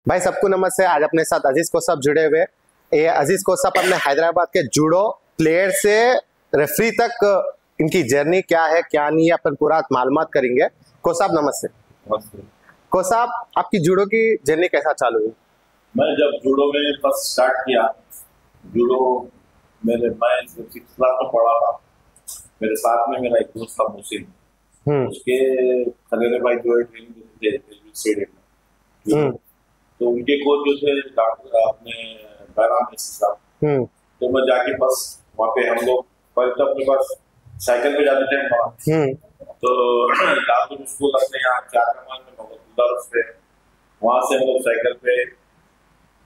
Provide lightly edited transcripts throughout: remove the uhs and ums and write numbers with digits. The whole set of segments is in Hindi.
भाई सबको नमस्ते। आज अपने साथ अजीज कोसब जुड़े हुए। ये अजीज कोसब अपने हैदराबाद के जूडो प्लेयर से रेफरी तक इनकी जर्नी क्या है क्या नहीं है अपन पूरा मालूमात करेंगे। कोसब नमस्ते। नमस्ते। कोसब, आपकी जूडो की जर्नी कैसा चालू हुई? मैं जब जूडो में फर्स्ट स्टार्ट किया, जूडो मैं 6th क्लास में पढ़ा था। मेरे साथ में मेरा एक दोस्त था मुसीम, उसके खलेरे भाई जो है ट्रेनिंग देते थे स्टेडियम में, तो उनके कोच जो थे डॉक्टर अपने बैराम साहब, तो मैं जाके बस वहाँ पे हम लोग पहले तो अपने पास साइकिल पे जाते थे तो लालपुर स्कूल अपने यहाँ 4 कमान में मोहम्मद पे, वहाँ से हम लोग साइकिल पे,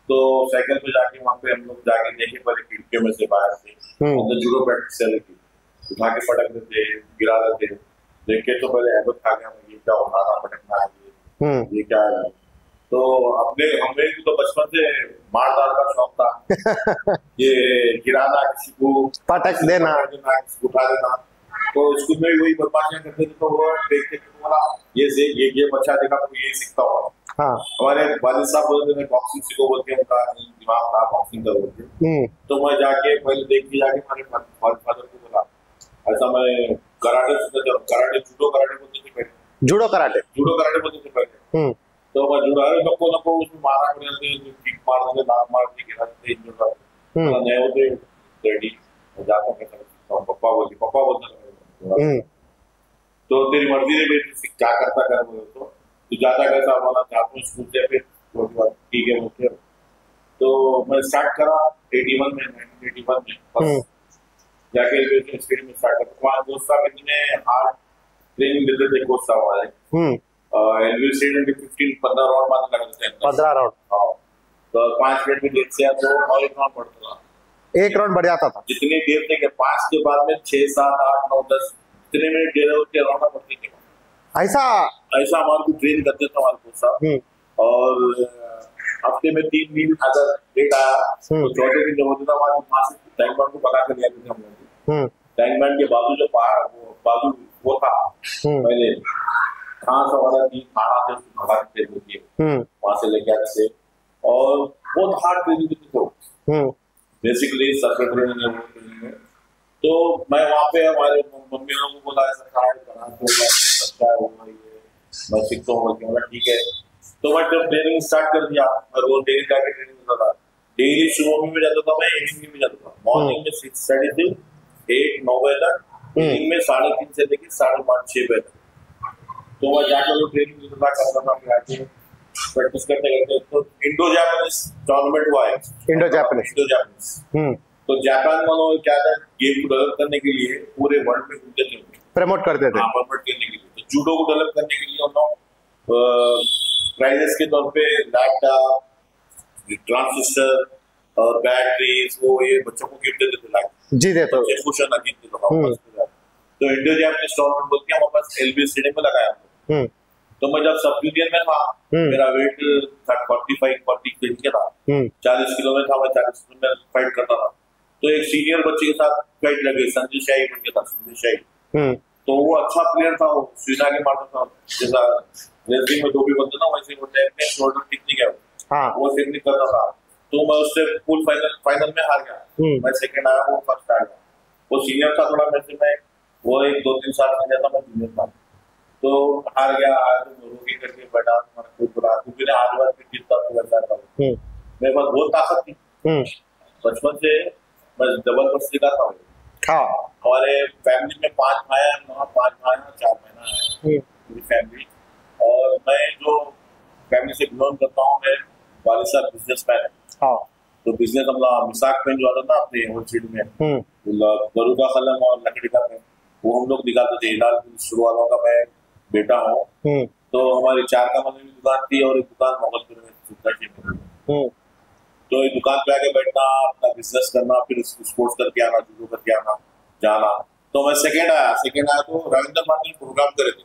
तो साइकिल पे जाके वहाँ पे हम लोग जाके देखे पहले खिड़कियों में से बाहर से तो जूडो प्रैक्टिस चल रही, उठा के पटक देते, गिरा देते, देख के तो पहले हैबत खा गया ये क्या उठाना पटकना है, ये क्या है। तो अपने हमें तो बचपन से मारदार का शौक था ये गिराना, किसी को पटक देना, किसी को उठा देना। तो स्कूल में वही बदमाशियां करते थे, तो वो देख के बोला ये बच्चा देखा तो ये सीखता होगा। हाँ। हमारे वालिद साहब बोलते थे बॉक्सिंग सीखो, बोलते उनका दिमाग था बॉक्सिंग का बोलते। तो मैं जाके पहले देख के जाके हमारे फादर को बोला ऐसा मैं कराटे जूडो कराटे बोलते थे पहले, जूडो कराटे बोलते थे पहले। तो मैं जुड़ा नको उसमें मारा किक मार देते, दांत मार देते, गिरा देते, नए होते रेडी जाता पप्पा बोलते तो तेरी मर्जी है बेटी क्या करता कर बोले तो जाता कैसा हमारा चाहता स्कूल से, फिर ठीक है बोलते। तो मैं स्टार्ट करा 1981 में जाके स्टेडियम में स्टार्ट करा। वहाँ दोस्त साहब इतने हार्ड ट्रेनिंग देते थे कोच साहब हमारे, एलवी स्टेडियम के 15 राउंड मारने का देते हैं, 15 राउंड। हाँ, तो 5 मिनट में देख से तो और एक राउंड पड़ता था, एक राउंड बढ़ जाता था जितनी देर तक 5 के बाद में 6, 7, 8, 9, 10 जितने मिनट दे रहे होते राउंड पड़ती थी। ऐसा हमारे को ट्रेन करते थे हमारे कोच साहब। और हफ्ते में 3 दिन अगर डेट आया तो चौथे दिन जब होता था हमारे वहां से टैंक बैंड को पका कर ले आते थे हम लोग। टैंक बैंड के बाजू जो पहाड़ वो था पहले, कहाँ से हमारा दिन खाना थे भगा के देती है वहां से लेके आते थे, और बहुत हार्ड ट्रेनिंग देते थे बेसिकली सर्कल ट्रेनिंग है वो ट्रेनिंग है। तो मैं वहाँ पे हमारे मम्मी लोगों को बोला ऐसा क्या है, मैं सीखता हूँ, ठीक है। तो मैं जब ट्रेनिंग स्टार्ट कर दिया, मैं रोज डेली जाके ट्रेनिंग करता था। डेली सुबह में जाता था, मैं इवनिंग में जाता था। मॉर्निंग में 6:30 से 8-9 बजे तक, इवनिंग में 3:30 से लेकर 5:30-6 बजे तक। तो मैं जाकर ट्रेनिंग करता था, प्रैक्टिस करते तो इंडो जापानीज टूर्नामेंट हुआ है, इंडो जापानीज। तो जापान वालों क्या था, गेम को डेवलप करने के लिए पूरे वर्ल्ड में घूमते थे, प्रमोट करते थे, प्रमोट करने के लिए। तो जूडो को डेवलप करने के लिए हम लोग प्राइजेस के तौर पे लैपटॉप, ट्रांजिस्टर और बैटरीज वो ये बच्चों को गिफ्ट देते थे, लाइक जी देते थे, खुश होना जीतते थे। तो इंडो जापानीज टूर्नामेंट बोल के हमारे पास एलबी स्टेडियम में लगाया। तो मैं जब सब जूनियर में था, मेरा वेट 45-40 केजी का था, 40 किलो में था, मैं 40 किलो में फाइट करता था। तो एक सीनियर बच्चे के साथ फाइट लगे, संजय शाही बन गया था, संजय शाही। तो वो अच्छा प्लेयर था, वो सीधा के मारता था, जैसा रेसलिंग में जो भी बनता था वैसे वो शोल्डर टेक्निक है, वो टेक्निक करता था। तो मैं उससे फुल फाइनल में हार गया, मैं सेकंड आया, वो फर्स्ट आ गया। वो सीनियर था थोड़ा मेरे से, मैं वो 1-2-3 साल में जाता, मैं जूनियर था। तो हार गया, रोगी करके बैठा, क्योंकि आज बार जीतता था। मेरे पास बहुत ताकत थी, बचपन से मैं डबल पर सीखा था। हमारे फैमिली में 5 भाई हैं, 4 बहना है पूरी फैमिली। और मैं जो फैमिली से बिलोंग करता हूँ, मैं वालिद साहब बिजनेसमैन है। तो बिजनेस हम लोग मिसाक पेन जो आता था अपने होलसेल में, गरु का कलम और लकड़ी का पेन, वो हम लोग दिखाते थे। हिलाल शुरू वालों का मैं बेटा हूँ। तो हमारी 4 कमान में दुकान थी और एक दुकान मोहम्मदपुर में। तो एक दुकान पे आके बैठना, अपना बिजनेस करना, फिर स्पोर्ट्स करके आना, जूडो करके आना, जाना। तो मैं सेकंड आया तो रविंद्र मार्टिन प्रोग्राम करे थे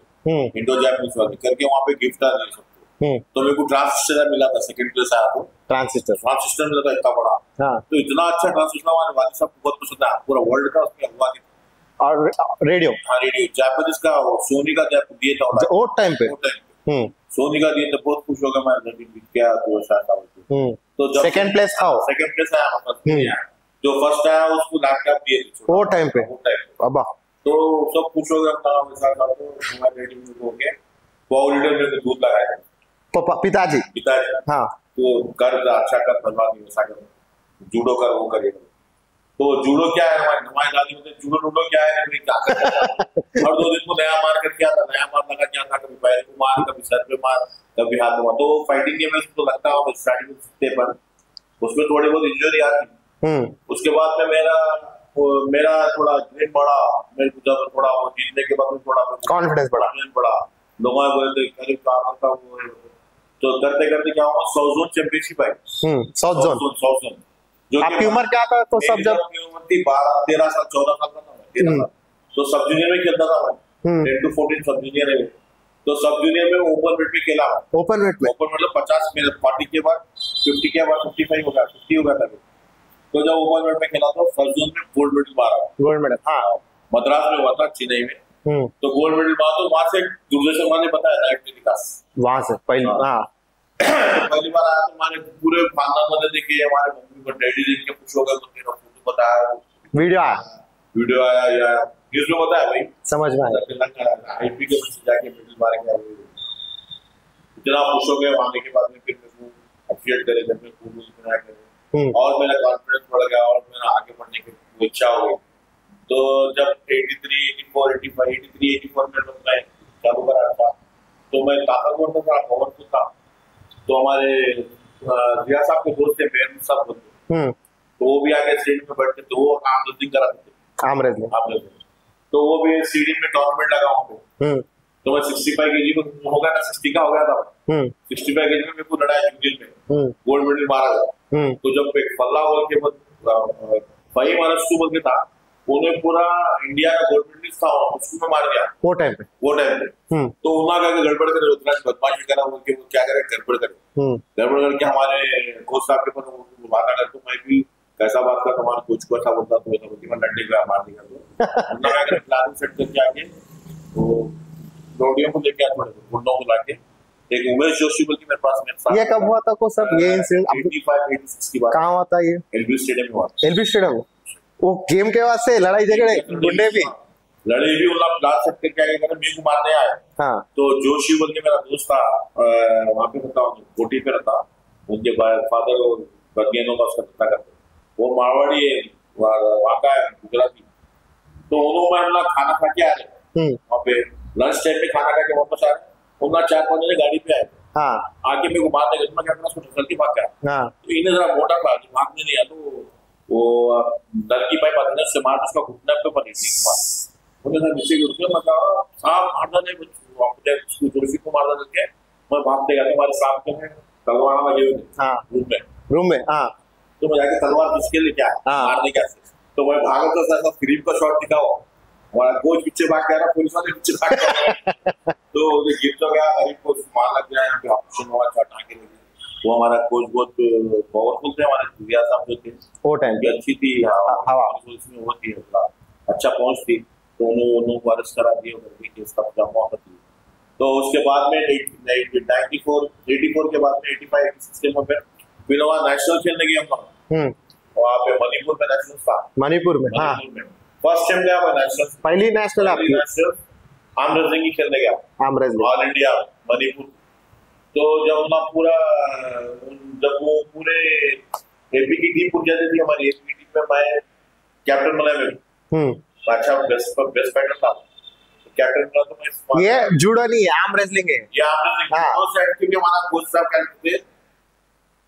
इंडो जापानीज वाले करके, वहाँ पे गिफ्ट आ रही सबको। तो मेरे को ट्रांसिस्टर मिला था, सेकंड प्लेस आया तो ट्रांसिस्टर मिला था इतना बड़ा। तो इतना अच्छा ट्रांसिस्टर हमारे वालिद साहब को बहुत पसंद आया, पूरा वर्ल्ड का उसमें हुआ। और रेडियो, हाँ रेडियो जापानीज का, सोनी का दिया था वो टाइम पे। सोनी का दिए तो बहुत खुश हो गया, मैं क्या तो शायद तो जब सेकंड प्लेस था, सेकंड प्लेस आया मतलब जो फर्स्ट आया उसको लैपटॉप दिए वो टाइम पे अब्बा, तो सब खुश हो गया हो गए। लीडर में दूध लगाया पिताजी हाँ, तो कर अच्छा कर बनवा नहीं वैसा कर, जूडो कर वो करेगा। तो जूडो क्या है, हमारी दादी बोलते जूडो क्या है, हर 2 दिन को नया मार कर क्या था, नया मार लगा क्या था, कभी पैर को मार, कभी सर पे मार, कभी हाथ में मार। तो फाइटिंग गेम में तो लगता है स्टार्टिंग में पर उसमें थोड़ी बहुत इंजरी आती। उसके बाद में मेरा थोड़ा ड्रीम बढ़ा, मेरे को जब थोड़ा जीतने के बाद में थोड़ा कॉन्फिडेंस बढ़ा, लोग बोलते करीब काम करता हूँ। तो करते करते क्या हुआ, साउथ जोन चैंपियनशिप आई, साउथ जोन जो आपकी उम्र क्या था तो सब जब उम्र थी 12-13 साल 14 साल का था, तो सब जूनियर में खेलता था मैं, 10 to 14 सब जूनियर है। तो सब जूनियर में ओपन वेट में खेला, ओपन वेट मतलब 50 में 40 के बाद 50 के बाद 55 हो गया, 50 हो गया था। तो जब ओपन वेट में खेला तो फर्स्ट जोन में गोल्ड मेडल मारा, गोल्ड मेडल हाँ मद्रास में हुआ था, चेन्नई में। तो गोल्ड मेडल मारा, तो वहां से दूरदर्शन वाले बताया था विकास, वहां से पहली बार आया। तो हमारे पूरे खानदान वाले देखे, हमारे मम्मी को डैडी देख के खुश हो गए, तो मेरा फोटो बताया, वीडियो आया या न्यूज में बताया भाई, समझ में आया आईपी के बच्चे जाके मेडल मारेंगे, इतना खुश हो गए। आने के बाद में फिर मेरे को अप्रिशिएट करे, घर में फोटोज बनाया करे, और मेरा कॉन्फिडेंस बढ़ गया और मेरा आगे बढ़ने की इच्छा हो गई। तो जब 83, 84, 85, 83, 84 में मैं चालू करा था, तो मैं ताकतवर था, पावरफुल था। तो हमारे रिया साहब के दोस्त थे मेहमूद साहब बोलते, तो वो भी आगे सीढ़ी में बैठते, तो वो आर्म रेसलिंग कराते थे, आर्म रेसलिंग। तो वो भी सीढ़ी में टूर्नामेंट लगा होंगे, तो मैं 65 केजी में हो गया था, 60 का हो गया था, 65 केजी में मेरे को लड़ाई जूनियर में गोल्ड मेडल मारा था। तो जब एक फल्ला बोल के भाई महाराष्ट्र बोल के था, उन्हें पूरा इंडिया का गोल्ड मेडलिस्ट था, उसको मैं मार गया वो टाइम पे। तो उन्होंने गड़बड़ करे, बदमाशी करा, उनके क्या करे, गड़बड़ करके हमारे कोच साहब के पास बात आकर, तो मैं भी कैसा बात कर, हमारे कोच को ऐसा बोलता, तो मैं डंडे का मार दिया। तो उन्होंने प्लान सेट करके आके तो रोडियो को लेके आया, थोड़े गुंडों को लाके एक उमेश जोशी बोल के मेरे पास ये कब हुआ था को सब ये इंसिडेंट 85-86 की बात, कहाँ हुआ था ये? एलबी स्टेडियम में हुआ, एलबी स्टेडियम। वो गेम के वास्ते लड़ाई झगड़े गुंडे भी उन्हें प्लान सेट करके आगे मेरे को मारने आए। हाँ। तो जोशी बोल के मेरा दोस्त था, वहाँ पे बताओ कोटी पे रहता, उनके फादर बनियानों का उसका धंधा करते, वो मारवाड़ी है, वहाँ का है, गुजराती। तो उन्होंने खाना खा के आ रहे, वहाँ पे लंच टाइम पे खाना खा के वापस आ रहे, उन्होंने 4-5 जने गाड़ी पे आए। हाँ। आके मेरे को मारने गए, मैं क्या करना, उसको जल्दी भाग गया। हाँ। तो इन्हें जरा मोटा था, भागने नहीं आया, तो वो दल की पाइप आती है, उससे मार उसका घुटना पे पर मैं भागते गया, हमारे साथ में तलवार लगे हुए रूम में। हाँ। तो मैं जाके तलवार किसके लिए क्या मारने क्या, तो मैं भागा तो ऐसा क्रीम का शॉट दिखा, हमारा कोच पीछे भाग गया, पुलिस वाले पीछे भाग गया। तो गिर तो गया, गरीब को मार लग गया, यहाँ पे ऑपरेशन हुआ, टाँके लगे। वो हमारा कोच बहुत पावरफुल थे, हमारे रिया साहब जो थे वो टाइम की अच्छी थी, इसमें वो थी अच्छा पहुंच थी, तो उन्होंने अरेस्ट करा दिए, केस का जमा थी। तो उसके बाद में 84 के बाद में 85-86 के में फिर वहाँ नेशनल खेलने गया हम, वहाँ पे मणिपुर में नेशनल था, मणिपुर में हाँ फर्स्ट टाइम गया मैं नेशनल, पहली नेशनल आर्म रेसलिंग खेलने गया, arm wrestling all India Manipur. तो जब ना पूरा जब वो पूरे एपी की टीम पूरी जाती थी, हमारी एपी की टीम में मैं कैप्टन बना, मैं अच्छा बेस्ट फाइटर था, कैप्टन बना। तो मैं ये जूडो नहीं है, आर्म रेसलिंग है, ये आर्म रेसलिंग है। तो साइड के हमारा कोच साहब कहते थे,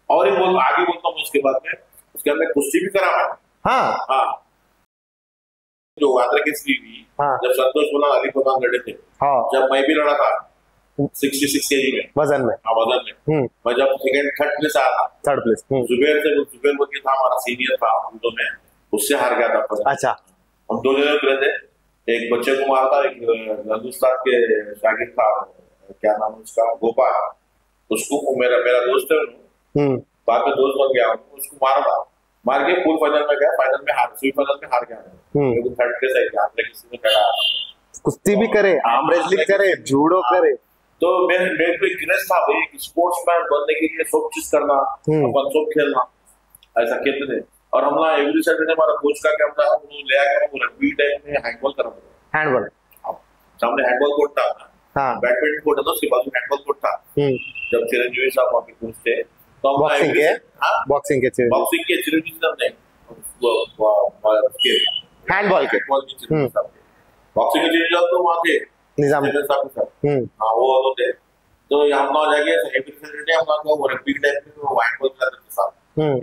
और एक बोल आगे बोलता हूँ उसके बाद में, उसके अंदर कुश्ती भी करा मैं। हाँ हाँ, जो वाद्रा की स्त्री जब संतोष बोला अली प्रधान लड़े थे, जब मैं भी लड़ा था 66 केजी में वजन में, वजन में मैं जब थर्ड प्लेस आया था, थर्ड प्लेस जुबेर बोल के था, हमारा सीनियर था, हम तो मैं उससे हार गया था। अच्छा। हम 2 जने उतरे थे, एक बच्चे को मारा था, एक हिंदुस्तान के शागिर्द था, क्या नाम उसका, गोपाल, उसको मेरा दोस्त है, बाद में दोस्त बन गया, उसको मारा था, मार के फुल फाइनल में गया, फाइनल में सेमीफाइनल में हार गया, थर्ड प्लेस है। कुश्ती भी करे, आर्म रेसलिंग करे, जूडो करे, तो मेरे को क्रेज था भाई, स्पोर्ट्समैन बनने के लिए सब चीज करना, अपन सब खेलना, ऐसा कहते थे। और हम ना एवरी सैटरडे हमारा कोच का क्या था, वो ले आया वो रग्बी टाइप में हैंडबॉल करा, हैंडबॉल सामने हैंडबॉल कोर्ट था, हाँ बैडमिंटन कोर्ट था, उसके बाजू हैंडबॉल कोर्ट था। जब चिरंजीवी साहब वहाँ पे कोच थे तो हम बॉक्सिंग के चिरंजीवी साहब ने हैंडबॉल के बॉक्सिंग के चिरंजीवी तो वहाँ थे निजाम साहब के साथ, हाँ वो होते। तो हम ना जाके एवरी सैटरडे हम लोग वो रग्बी टाइप में वो हैंडबॉल खेलते थे साथ,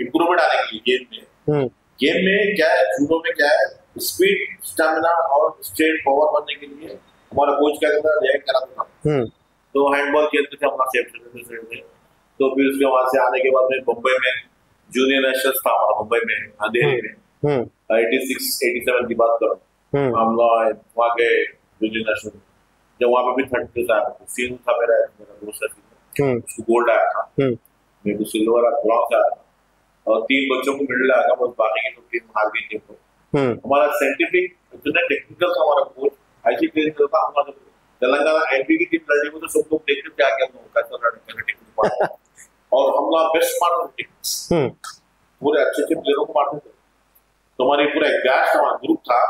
इंप्रूवमेंट आने के लिए गेम में क्या है, जूडो में क्या है, स्पीड, स्टैमिना और स्ट्रेट पावर बनने के लिए हमारा कोच क्या करता है, कराता था। तो हैंडबॉल खेलते थे हमारा सेफ्टी। तो फिर उसके वहां से आने के बाद में मुंबई में जूनियर नेशनल्स था हमारा, मुंबई में अंधेरी में 86-87 की बात करो, हम लोग वहाँ गए जूनियर नेशनल। जब वहाँ पे भी 30 आया सीन था मेरा दोस्त है, उसको गोल्ड आया था, मेरे को सिल्वर आया, ब्रॉन्ज आया था, और 3 बच्चों को मिडल आया था, बस बाकी की तो टीम हार गई थी। हमारा साइंटिफिक इतना टेक्निकल था हमारा कोच, ऐसी ट्रेनिंग करता हमारा। तेलंगाना एमपी की टीम लड़ी में तो सब लोग देखते थे आगे कैसा लड़ने टेक्निक, और हम लोग बेस्ट मारते थे, पूरे अच्छे अच्छे प्लेयरों को मारते थे। तो हमारी पूरा एक बैच हमारा ग्रुप था,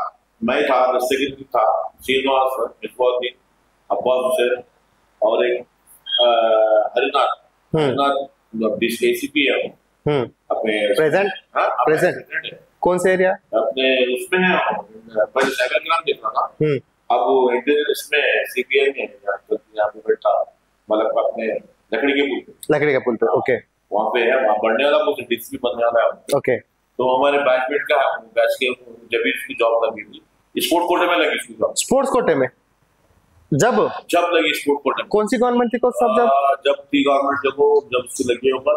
मैं था, दस्तगिरी था, श्रीनिवास, मिसबाउद्दीन, अब्बास हुसैन और एक हरिनाथ एसीपी है अपने प्रेजेंट। हाँ प्रेजेंट कौन से एरिया अपने उसमें है, पहले साइबर क्राइम देख रहा था, अब वो इसमें सीबीआई में यहाँ पे बैठा, मतलब अपने लकड़ी के पुल पे ओके, वहाँ पे है, वहाँ बढ़ने वाला कुछ डीसीपी बनने वाला है। ओके, तो हमारे बैचमेट का बैच के जब भी इसकी जॉब लगी थी, स्पोर्ट्स कोटे में लगी इसकी जॉब। स्पोर्ट्स कोटे में जब लगी स्पोर्ट्स कोटे में। कौन सी गवर्नमेंट थी को सब? जब थी गवर्नमेंट जब उसकी लगी ऊपर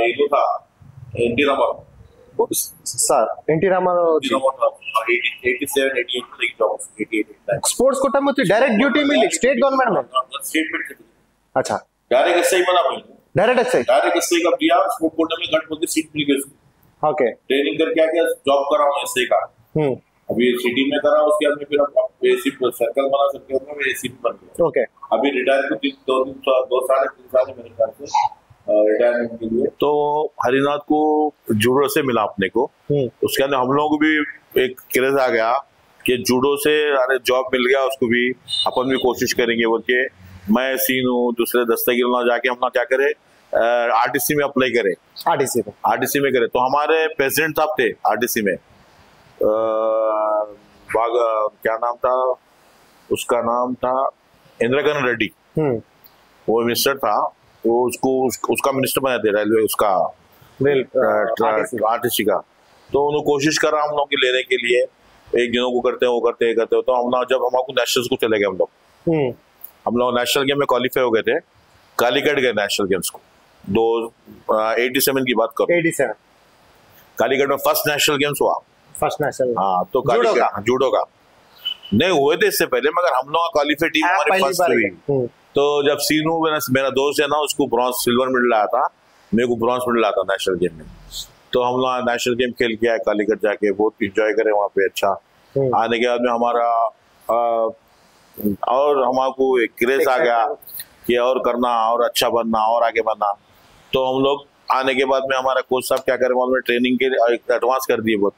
ये जो था NT Ramarao sir, NT Ramarao 87-88 job, 88 sports quota में तो डायरेक्ट ड्यूटी मिली स्टेट गवर्नमेंट में? स्टेट में थी। अच्छा, डायरेक्ट एसआई बना भाई, डायरेक्ट एसआई का दिया, स्पोर्ट्स कोटा में गट बोलते सीट मिल गई उसको। ओके, ट्रेनिंग करके आके जॉब कर रहा हूँ एसआई का, अभी सिटी में करा, उसके बाद में फिर एसीपी सर्कल बना, सर्कल में एसीपी बन गया। ओके, अभी रिटायर को 2-3 साल मेरे ख्याल से रिटायरमेंट के लिए। तो हरिनाथ को जूडो से मिला अपने को, उसके अंदर हम लोगों को भी एक क्रेज आ गया कि जूडो से अरे जॉब मिल गया उसको भी, अपन भी कोशिश करेंगे बोल के मैं सीन हूँ, दूसरे दस्तगिरी जाके हम क्या करे आरटीसी में अप्लाई करे, आरटीसी में करे। तो हमारे प्रेसिडेंट साहब थे आरटीसी में, क्या नाम था उसका, नाम था इंद्रकरण रेड्डी, वो मिनिस्टर था, वो उसका मिनिस्टर बना थे रेलवे उसका आरटीसी का। तो उन्होंने कोशिश करा हम लोग की लेने के लिए, एक दिनों को करते हैं वो करते हैं तो हम लोग जब हमारे नेशनल्स को चले गए, हम लोग नेशनल गेम में क्वालिफाई हो गए थे, कालीकट गए नेशनल गेम्स को, 87 की बात करो, 87 कालीकट में फर्स्ट नेशनल गेम्स हुआ, फर्स्ट नेशनल, हाँ तो जूडो का नहीं हुए थे इससे पहले, मगर हम लोग क्वालिफाई टीम हमारी फर्स्ट हुई। तो जब सीनू मेरा दोस्त है ना, उसको ब्रॉन्ज सिल्वर मेडल आया था, मेरे को ब्रॉन्ज मेडल आया था नेशनल गेम में। तो हम लोग नेशनल गेम खेल के आए कालीकट जाके, बहुत इंजॉय करे वहाँ पे। अच्छा, आने के बाद में हमारा और हमारे एक क्रेज आ गया कि और करना और अच्छा बनना और आगे बढ़ना। तो हम लोग आने के बाद में हमारा कोच साहब क्या करे, मालूम है, ट्रेनिंग के एडवांस कर दिए, बहुत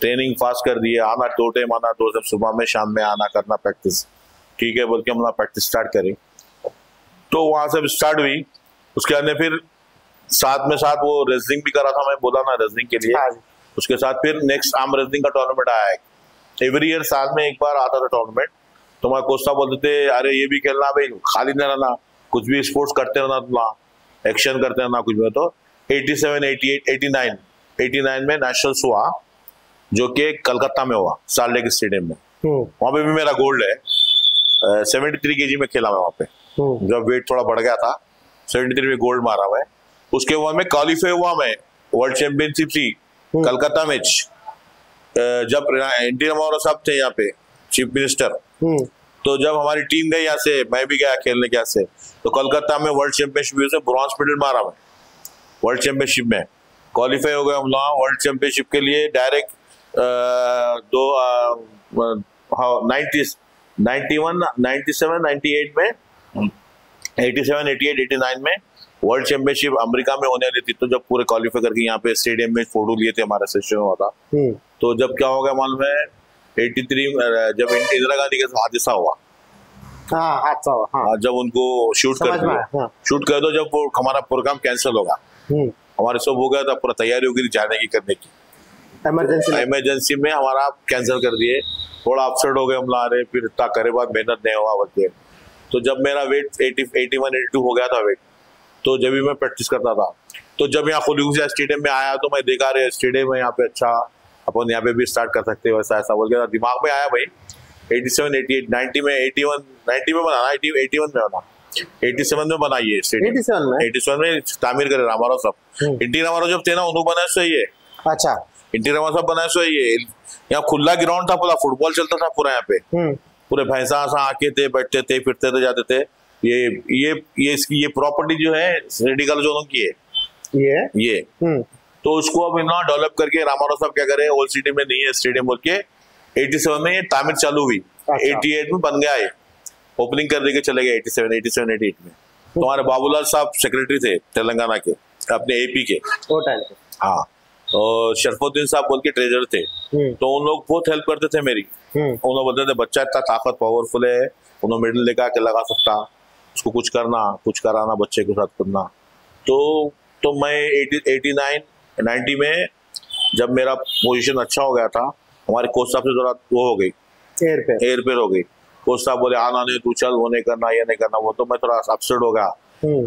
ट्रेनिंग फास्ट कर दिए, आना 2 टाइम आना, 2 टाइम सुबह में शाम में आना, करना प्रैक्टिस, ठीक है बोल के हम लोग प्रैक्टिस स्टार्ट करें। तो वहां से स्टार्ट हुई, उसके बाद फिर साथ में साथ वो रेसलिंग भी करा था, मैं बोला ना रेसलिंग के लिए। उसके साथ फिर नेक्स्ट आर्म रेसलिंग का टूर्नामेंट आया है, एवरी ईयर साल में एक बार आता था टूर्नामेंट। तो हमारे कोच साहब बोलते थे अरे ये भी खेलना भाई, खाली न रहना, कुछ भी स्पोर्ट्स करते रहना, तुम्हारा एक्शन करते रहना कुछ भी। तो 87, 88, 89 में नेशनल्स हुआ, जो कि कलकत्ता में हुआ, साल्ट लेक स्टेडियम में। वहां पे भी मेरा गोल्ड है, 73 kg में खेला मैं वहां पे, जब वेट थोड़ा बढ़ गया था 73 में गोल्ड मारा मैं। उसके बाद में क्वालिफाई हुआ मैं, वर्ल्ड चैंपियनशिप थी कलकत्ता में, जब एनटी रामाराव साहब थे यहाँ पे चीफ मिनिस्टर। तो जब हमारी टीम गई यहाँ से, मैं भी गया खेलने के यहाँ से, तो कलकत्ता में वर्ल्ड चैंपियनशिप से ब्रॉन्ज मेडल मारा मैं, वर्ल्ड चैंपियनशिप में क्वालिफाई हो गए हम लोग वर्ल्ड चैंपियनशिप के लिए डायरेक्ट। 91, 97, 98 में 87, 88, 89 में वर्ल्ड चैंपियनशिप अमेरिका में होने वाली थी, तो जब पूरे क्वालिफाई करके यहाँ पे स्टेडियम में फोटो लिए थे, हमारा सेशन हुआ था। तो जब क्या हो गया मालूम है, 83 जब इंदिरा गांधी का हादसा हुआ, हादसा हुआ, हाँ, जब उनको शूट कर दिया, शूट कर दो, जब वो हमारा प्रोग्राम कैंसिल होगा, हमारे सब हो गया था, पूरा तैयारी होगी जाने की, करने की, इमरजेंसी में हमारा कैंसिल कर दिए। थोड़ा अपसेट हो गए हम, ला रहे फिर इतना करे बाद मेहनत नहीं हुआ बोलते। तो जब मेरा वेट 81, 82 हो गया था वेट, तो जब भी मैं प्रैक्टिस करता था, तो जब यहाँ खुली स्टेडियम में आया तो मैं देखा रहे स्टेडियम में यहाँ पे अच्छा अपन यहाँ पे भी स्टार्ट कर सकते हैं, वैसा ऐसा बोल के दिमाग में आया भाई। 87, 88, 90 में 90 में बना, 81 में बना, 87 में बनाइए स्टेडियम, 87 में तामीर करे रामाराव साहब, एनटी रामाराव जब थे ना उन्होंने बनाया सही है। अच्छा, एनटी रामाराव साहब बनाया सही है। यहाँ खुला ग्राउंड था, पूरा फुटबॉल चलता था पूरा, यहाँ पे पूरे भैंसा आके थे, बैठते थे, फिरते थे, जाते थे। ये प्रॉपर्टी जो है रेडी कॉलेज वालों की है, ये तो उसको अब इतना डेवलप करके रामाराव साहब क्या करे, ओल्ड सिटी में नहीं है स्टेडियम बोल के 87 में ये तामीर चालू हुई। 88 में बन गया है, ओपनिंग कर देके चले गए 87, 88 में। तो हमारे बाबूलाल साहब सेक्रेटरी थे तेलंगाना के, अपने एपी के, हाँ, और शरफुद्दीन साहब बोल के ट्रेजर थे। तो उन लोग बहुत हेल्प करते थे मेरी। उन लोग बोलते थे बच्चा इतना ताकत पावरफुल है, उन्होंने मेडल लेकर आके लगा सकता, उसको कुछ करना, कुछ कराना, बच्चे के साथ करना। तो मैं 89, 90 में जब मेरा पोजीशन अच्छा हो गया था, हमारे कोच साहब से जरा वो हो गई, एयरपेयर हो गई। कोच साहब बोले आना नहीं, तू चल, वो नहीं करना, ये नहीं करना, वो। तो मैं थोड़ा अपसेट हो गया,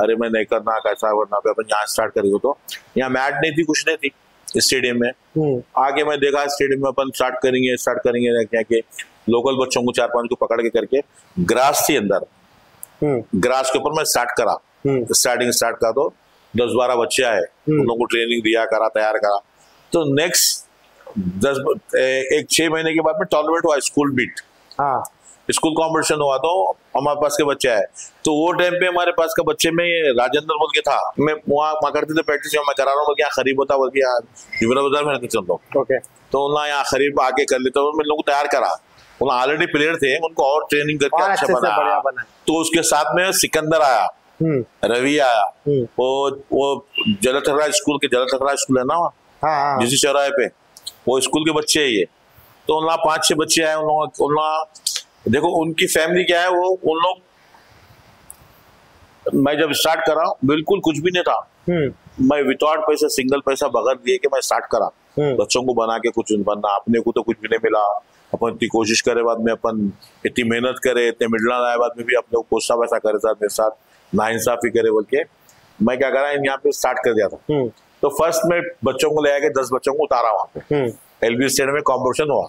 अरे मैं नहीं करना, कैसा करना, अपन यहाँ स्टार्ट करेंगे। तो यहाँ मैट नहीं थी, कुछ नहीं थी स्टेडियम में। आगे मैं देखा स्टेडियम में अपन स्टार्ट करेंगे क्या के लोकल बच्चों को 4-5 को पकड़ के करके ग्रास थी अंदर, ग्रास के ऊपर मैं स्टार्ट करा, स्टार्ट करा। तो 10-12 बच्चे आए, उन लोगों को ट्रेनिंग दिया, करा, तैयार करा। तो नेक्स्ट 6 महीने के बाद में टूर्नामेंट हुआ, स्कूल बीट, स्कूल कॉम्पिटिशन हुआ, तो हमारे पास के बच्चे आए। तो वो टाइम पे हमारे पास का बच्चे में राजेंद्र बोल के था, मैं वहाँ करते थे प्रैक्टिस, मैं करा रहा हूँ, यहाँ खरीब होता बोल के, जुमेरा बाजार में चल रहा हूँ। तो ना यहाँ खरीब आके कर लेते, मैं लोगों को तैयार करा, उन्हें ऑलरेडी प्लेयर थे, उनको और ट्रेनिंग करके अच्छा बना। तो उसके साथ में सिकंदर आया, रवि आया, वो जलथरा स्कूल है ना, जिसी चौराहे पे, वो स्कूल के बच्चे है ये। तो उन 5-6 बच्चे आए, देखो उनकी फैमिली क्या है, वो उन लोग, मैं जब स्टार्ट करा बिल्कुल कुछ भी नहीं था, मैं विदाउट पैसा, सिंगल पैसा बगैर दिए कि मैं स्टार्ट करा, बच्चों को बना के कुछ बनना। अपने को तो कुछ भी नहीं मिला, अपन इतनी कोशिश करे बाद में, अपन इतनी मेहनत करे, इतने मिडल आए बाद में भी अपने को कोसा वैसा करे साथ मेरे साथ नाइंसाफी करे बोल के मैं क्या करा, यहाँ पे स्टार्ट कर दिया था। तो फर्स्ट में बच्चों को ले आके 10 बच्चों को उतारा वहां पे, एलबी स्टेडियम में कॉम्पिटिशन हुआ।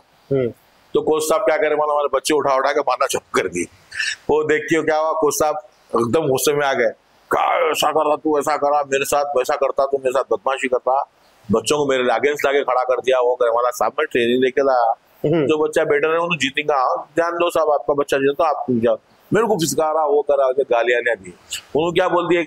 तो कोच साहब क्या करे, हमारे बच्चे उठा के मारना चालू कर दिए। वो देख के क्या हुआ, कोच साहब एकदम गुस्से में आ गए, ऐसा कर रहा तू, ऐसा करा मेरे साथ, वैसा करता तू, मेरे साथ बदमाशी करता, बच्चों को मेरे अगेंस्ट लाके खड़ा कर दिया, वो करे। हमारा साहब में ट्रेनिंग लेके लाया, जो बच्चा बेटर है उन्हें जीतेगा, ध्यान दो साहब, आपका बच्चा जीता, आप जाओ। मेरे को फिसका रहा, वो करा, गालियां दी। उन्होंने क्या बोल दिया,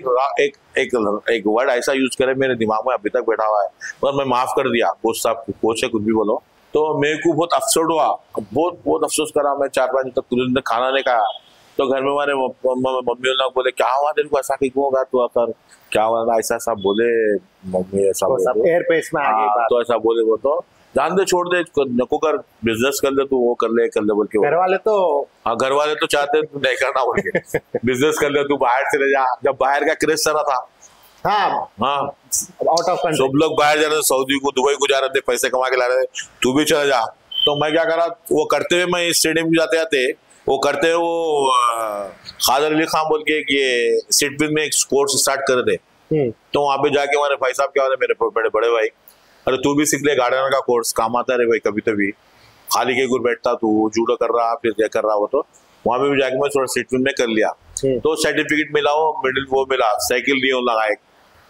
एक वर्ड ऐसा यूज करे मेरे दिमाग में अभी तक बैठा हुआ है, पर मैं माफ कर दिया कोच साहब, कोच है कुछ भी बोलो। तो मेरे को बहुत अफसोस हुआ, बहुत अफसोस करा। मैं 4-5 दिन तक पूरे दिन खाना नहीं खाया। तो घर में हमारे मम्मी लोग बोले क्या हुआ तेरे को, ऐसा क्यों होगा तू, कर क्या हुआ, ऐसा बोले मम्मी, ऐसा एयरपेस में आ गई, तो ऐसा बोले। वो तो जान दे, छोड़ दे, नको कर, बिजनेस कर ले तू, वो कर ले बोल के। घर वाले तो चाहते नहीं करना बोल के, बिजनेस कर ले तू, बाहर चले जा। जब बाहर का क्रेज चला था, आउट ऑफ कंट्री, सब लोग बाहर जा रहे थे, सऊदी को, दुबई को जा रहे थे, पैसे कमा के ला रहे थे, तू भी चला जा। तो मैं क्या करा, वो करते हुए मैं स्टेडियम में जाते वो करते हुए, वो खादर अली खान बोल के ये सिटविन में एक कोर्स स्टार्ट कर दे। तो वहां पे जाके हमारे भाई साहब क्या होते, मेरे बड़े भाई, अरे तू भी सीख ले गार्डनर का कोर्स, काम आता है भाई, कभी कभी खाली के गुर बैठता तू, जूडो कर रहा, फिर क्या कर रहा हो। तो वहां पे भी जाके मैं थोड़ा सिटविन में कर लिया। तो सर्टिफिकेट मिला, वो मिडिल वो मिला, साइकिल दिए लगा,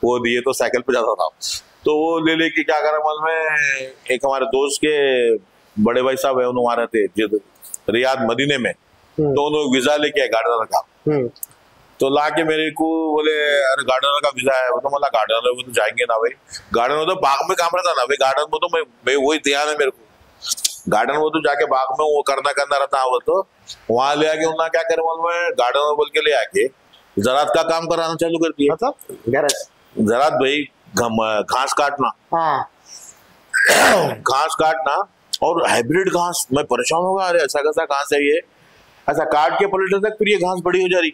वो दिए, तो साइकिल पे जाता था। तो वो ले लेके क्या करा, मन में एक हमारे दोस्त के बड़े भाई साहब है, उन्होंने वहां रहते रियाद मदीने में, तो उन्होंने वीजा लेके आए गार्डनर का। तो ला के मेरे को बोले, अरे गार्डनर का वीजा है। वो तो मतलब गार्डनर में तो जाएंगे ना भाई, गार्डन में तो बाग में काम रहता ना भाई, गार्डन में तो मैं वही ध्यान है मेरे को, गार्डन में तो जाके बाग में वो करना रहता है। वो तो वहां ले आके उन्होंने क्या करे, मैं गार्डनर बोल के ले आके ज़रात का काम कराना चालू कर दिया। मतलब ज़रात भाई घास काटना, घास काटना और हाइब्रिड घास। मैं परेशान होगा, अरे ऐसा कैसा घास है ये, ऐसा काट के पलटने तक फिर ये घास बड़ी हो जा रही।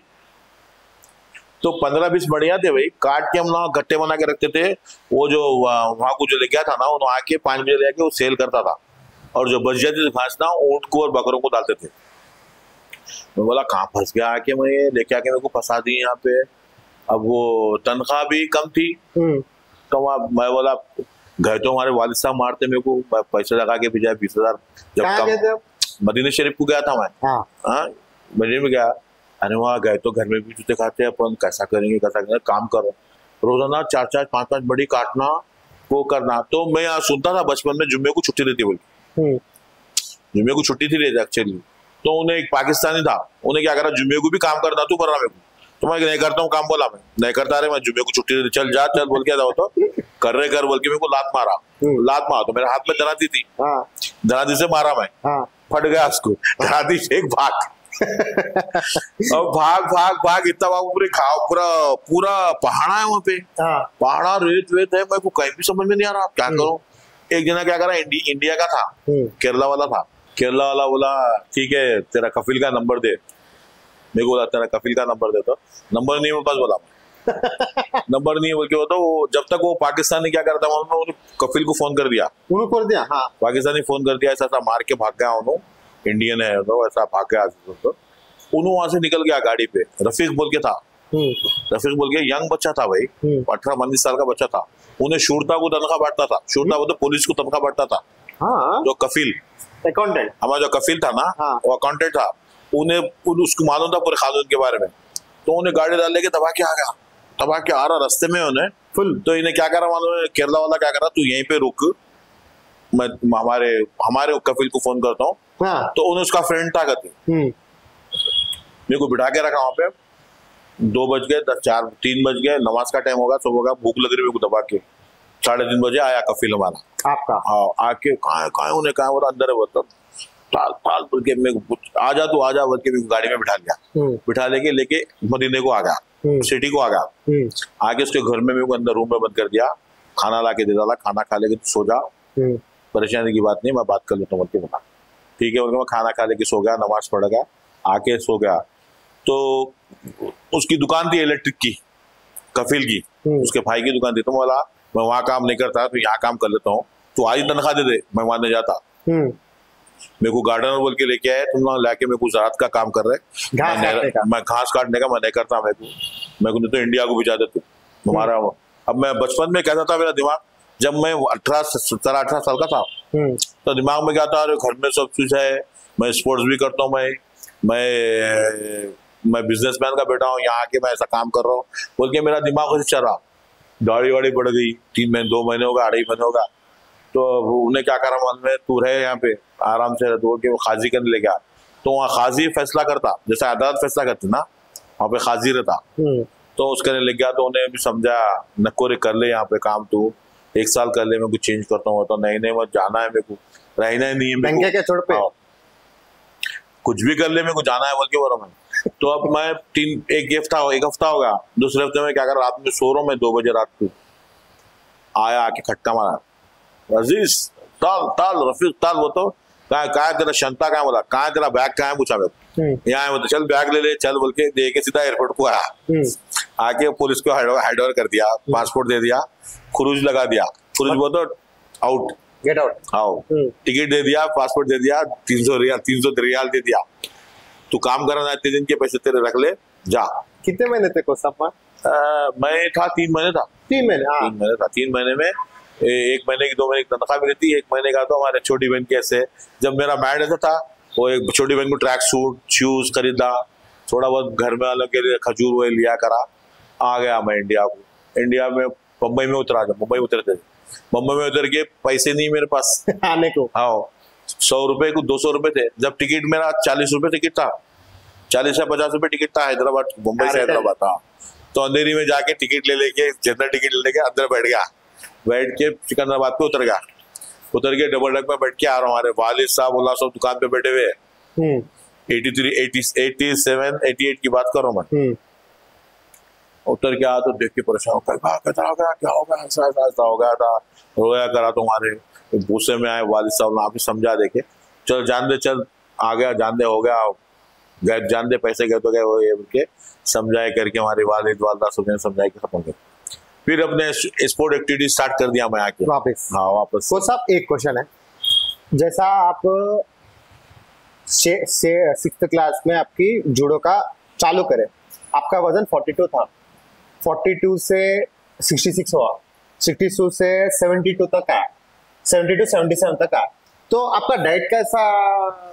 तो 15-20 बढ़िया थे भाई, काट के हम ना गट्टे बना के रखते थे। वो जो वहां को जो ले गया था ना, वो आके 5 बजे लेके वो सेल करता था, और जो बच जाती थी घास ना, ऊंट को और बकरों को डालते थे। मैं बोला कहाँ फंस गया, आके मैं लेके आके मेरे को फंसा दी यहाँ पे। अब वो तनख्वाह भी कम थी, तो मैं बोला घर तो हमारे वालिद साहब मारते मेरे को, पैसे लगा के भेजा 20,000। जब मदीना शरीफ को गया था मैं, हाँ मदीने में गया। अरे वहाँ गए तो घर में भी जूते खाते हैं अपन, कैसा करेंगे, काम करो रोजाना 4-4 5-5 बड़ी काटना, वो करना। तो मैं यहाँ सुनता था बचपन में जुम्मे को छुट्टी देती, बोली जुम्मे को छुट्टी थी एक्चुअली। तो उन्हें एक पाकिस्तानी था, उन्हें क्या करा, जुम्मे को भी काम करना तू कर रहा मेरे को, तो मैं नहीं करता हूँ काम, बोला मैं नहीं करता, अरे मैं जुम्मे को छुट्टी दे, चल जा चल बोल के जाओ, तो कर बोल के मेरे को लात मारा। लात मारा तो मेरे हाथ में दराती थी, दराती से मारा मैं, फट गया उसको, दराती से एक भाग और भाग इतना पूरा पहाड़ा है वहाँ पे, पहाड़ा रेत है, मेरे को कहीं भी समझ में नहीं आ रहा क्या करूं। एक जना क्या करा, इंडिया का था, केरला वाला था। केरला वाला बोला ठीक है तेरा कफिल का नंबर दे, मेरे को बोला तेरा कफिल का नंबर दे, तो नंबर नहीं मेरे पास, बोला नंबर नहीं बोल के, तो जब तक वो पाकिस्तानी क्या करता है, उन्होंने कफिल को फोन कर दिया, हाँ पाकिस्तानी फोन कर दिया, ऐसा मार के भाग गया, उन्होंने इंडियन है तो ऐसा भाग गया। तो उन्होंने वहां से निकल गया गाड़ी पे, रफीक बोल के था, रफीक बोल के यंग बच्चा था भाई, 18-19 साल का बच्चा था। उन्हें शूरता को तनख्वाह बांटता था, शूरता बोलते पुलिस को तनख्वाह बांटता था। जो कफिल अकाउंटेंट, हमारा जो कफिल था ना, वो अकाउंटेंट था, उन्हें उसको मालूम था पूरे कानून के बारे में। तो उन्हें गाड़ी डाल लेके दबा के आ गया, दबा के आ रहा रास्ते में उन्हें फुल। तो इन्हें क्या करा मालूम, केरला वाला क्या करा, तू यहीं पे रुक, मैं हमारे कफिल को फोन करता हूँ। तो उन्हें उसका फ्रेंड था कहते, मेरे को बिठा के रखा वहां पे। 2 बज गए, 3 बज गए, नमाज का टाइम होगा, सुबह का भूख लग रही मेरे को, दबा के 3:30 बजे आया कफिल हमारा आपका। हाँ आके कहा उन्हें कहा, बोला अंदर है, बोलता ताल बोल के मेरे को आ जा बोल के मेरे को गाड़ी में बिठा लिया, बिठा लेके मदीने को आ गया, सिटी को आ गया। आके उसके घर में मेरे को अंदर रूम में बंद कर दिया, खाना ला के दे डाला, खाना खा लेके सो जा, परेशानी की बात नहीं, मैं बात कर लेता हूँ, बोल के बता ठीक है। मैं खाना खा लेके सो गया, नमाज पढ़ गया, आके सो गया। तो उसकी दुकान थी इलेक्ट्रिक की, कफिल की, उसके भाई की दुकान थी। तो बोला मैं वहां काम नहीं करता, तो यहाँ काम कर लेता हूँ, तो आज तनख्वाह दे दे, मैं वहां नहीं जाता। मेरे को गार्डनर बोल के लेके आए, तुम लोग लाके मेरे को ज़रात का काम कर रहे, मैं घास काटने का मैं नहीं करता, मेरे को नहीं तो इंडिया को भिजा दे तू तुम्हारा। अब मैं बचपन में कहता था, मेरा दिमाग जब मैं 17-18 साल का था, तो दिमाग में क्या था, अरे घर में सब चीज है, मैं स्पोर्ट्स भी करता हूँ, मैं बिजनेसमैन का बेटा हूँ, यहाँ आके मैं ऐसा काम कर रहा हूँ बोल के मेरा दिमाग ऐसे चल रहा। गाड़ी वाड़ी बढ़ गई, 2 महीने होगा, 2.5 महीने होगा। तो उन्हें क्या करा मालूम है, तू रहे यहाँ पे आराम से दो के, वो खाजी करने ले गया। तो वहाँ खाजी फैसला करता, जैसे अदालत फैसला करती ना, वहाँ पे खाजी रहता। तो उसके ले गया, तो उन्हें भी समझा, नकोरे कर ले यहाँ पे काम, तू 1 साल कर ले, मैं कुछ चेंज करता हूँ। तो नहीं मत जाना है, मेरे को रहना ही नहीं है, के छोड़ पे कुछ भी कर ले, मेरे को जाना है बोल के बोला मैं। तो अब मैं एक हफ्ता हो गया, दूसरे हफ्ते में क्या कर, रात में सो रहा हूँ मैं, 2 बजे रात को आया, आके खटका मारा, अजीज ताल रफीक ताल, वो तो कहा तेरा शंता कहाँ, बोला कहा तेरा बैग कहाँ है, पूछा मेरे को, यहाँ है, चल बैग ले ले चल बोल के दे के सीधा एयरपोर्ट को आया। आके पुलिस को हैंड ओवर कर दिया, पासपोर्ट दे दिया, खुरूज लगा दिया, खुरूज वो तो आउट, गेट आउट, आओ टिकट दे दिया, पासपोर्ट दे दिया, 300 रियाल दे दिया, तू काम करना, इतने दिन के पैसे तेरे रख ले जा। कितने महीने थे कोसप में? मैं था 3 महीने था, 3 महीने 3 महीने में 1 महीने की 2 महीने की तनख्वाह मिली थी। 1 महीने का तो हमारे छोटी बहन के ऐसे, जब मेरा मैरिज था, वो एक छोटी बहन को ट्रैक सूट शूज खरीदा, थोड़ा बहुत घर में वालों के लिए खजूर वही लिया करा, आ गया मैं इंडिया को। इंडिया में मुंबई में उतरा, मुंबई उतरते, मुंबई में उतर के पैसे नहीं मेरे पास आने को, हाँ 100 रुपए को 200 रुपए थे। जब टिकट मेरा 40 रुपए टिकट था, 40 या 50 रुपए टिकट था हैदराबाद, मुंबई से हैदराबाद था। तो अंधेरी में जाके टिकट ले लेके, जनरल टिकट ले लेके अंदर बैठ गया, बैठ के सिकंदराबाद पे उतर गया, उतर के डबल डक में बैठ के आ रहा हूँ। हमारे वालिद साहब उल्ला सब दुकान पे बैठे हुए, 83, 87, 88 की बात कर रहा हूँ मैं। उतर के आया तो देख के परेशान होकर क्या हो गया, ऐसा हो गया था, रोया करा तुम्हारे। गुस्से में आए वालिद साहब ने, आप ही समझा देके चल जान दे, चल आ गया, जान दे, हो गया, गए जान दे, पैसे गए तो गए, वो ये के समझाए करके हमारे वालिद वालदा सब समझाए के खत्म कर। फिर अपने स्पोर्ट एक्टिविटी स्टार्ट कर दिया मैं आके वापस। हाँ वापस। तो साहब एक क्वेश्चन है, जैसा आप 6th क्लास में आपकी जूडो का चालू करे, आपका वजन 42 था, 42 से 66 हुआ, 62 से 72 तक आया, 72 77 तक आया। तो आपका डाइट कैसा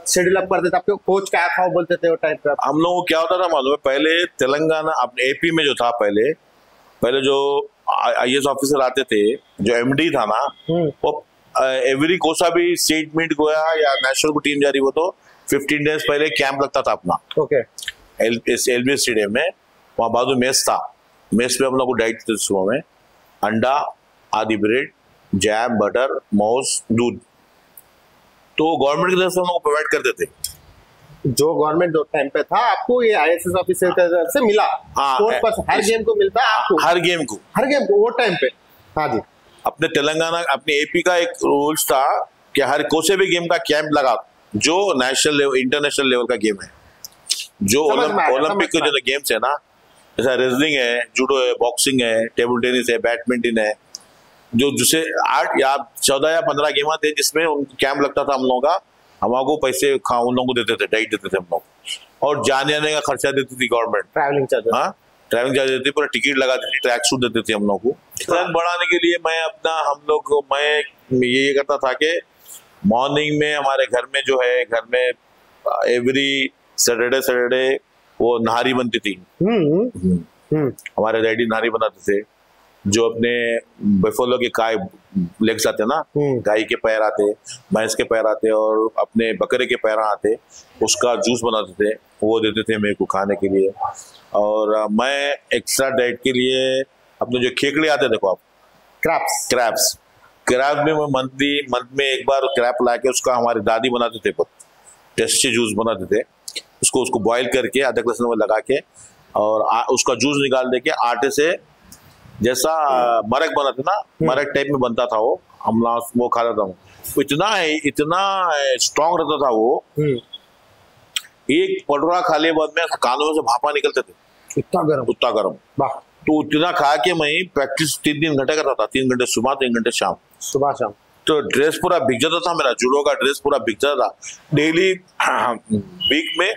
शेड्यूल आप करते थे? आपके कोच क्या था बोलते थे वो टाइम पे? हम लोगों को क्या होता था मालूम है, पहले तेलंगाना अपने एपी में जो था, पहले जो आईएएस ऑफिसर आते थे, जो एमडी था ना, वो एवरी कोसा भी स्टेट मीट गया या नेशनल को टीम जा रही, वो तो 15 डेज पहले कैंप लगता था अपना। ओके। एलबी स्टेडियम में, वहाँ बाजू मेस था, मेस पे हम लोग को डाइट थे सुबह में, अंडा, आधी ब्रेड, जैम, बटर, माउस, दूध, तो गवर्नमेंट की तरफ से हम लोग प्रोवाइड करते थे। जो गवर्नमेंट जो टाइम पे था आपको ये आईएएस ऑफिसर की तरफ से मिला? हाँ, हर गेम को मिलता है आपको? हर गेम को वो टाइम पे। हाँ जी। अपने तेलंगाना, अपने एपी का एक रूल्स था कि हर कोसे भी गेम का कैंप लगा, जो नेशनल लेवल, इंटरनेशनल लेवल का गेम है, जो ओलंपिक के जो गेम्स है ना, जैसा रेसलिंग है, जूडो है, बॉक्सिंग है, टेबल टेनिस है, बैडमिंटन है, जो जिसे 8 या 14 या 15 गेम थे जिसमें कैंप लगता था हम लोगों का, हमको पैसे उन लोगों को देते थे, डाइट देते थे हम लोग, और जाने आने का खर्चा देती थी गवर्नमेंट, ट्रैवलिंग चार्ज। हाँ, ट्रैवलिंग चार्ज देती, पूरा टिकट लगा देती, ट्रैक सूट देते थे हम लोग को। वजन बढ़ाने के लिए मैं ये करता था कि मॉर्निंग में हमारे घर में जो है, घर में एवरी सैटरडे वो नहारी बनती थी। हमारे डैडी नहारी बनाते थे, जो अपने बफेलो के काय लेग्स आते ना, गाय के पैर आते, भैंस के पैर आते और अपने बकरे के पैर आते, उसका जूस बनाते थे, वो देते थे मेरे को खाने के लिए। और मैं एक्स्ट्रा डाइट के लिए अपने जो खेकड़े आते, देखो आप, क्रैब्स में मैं मंथ में एक बार क्रैप ला के उसका हमारी दादी बनाते थे, टेस्टी जूस बनाते थे, उसको बॉईल करके अदरक लहसुन में लगा के और उसका जूस निकाल दे के आटे से जैसा मरक बनाते ना, मरक टाइप में बनता था वो, हम वो खाता था। इतना स्ट्रॉन्ग रहता था वो, एक कटोरा खाने बाद में कानों में से भापा निकलते थे, इतना गर्म। तो इतना खा के मैं प्रैक्टिस 3 घंटे करता था, 3 घंटे सुबह, 3 घंटे सुबह शाम। तो ड्रेस पूरा भीग जाता था, मेरा जूडो का ड्रेस पूरा भीग जाता था। डेली वीक में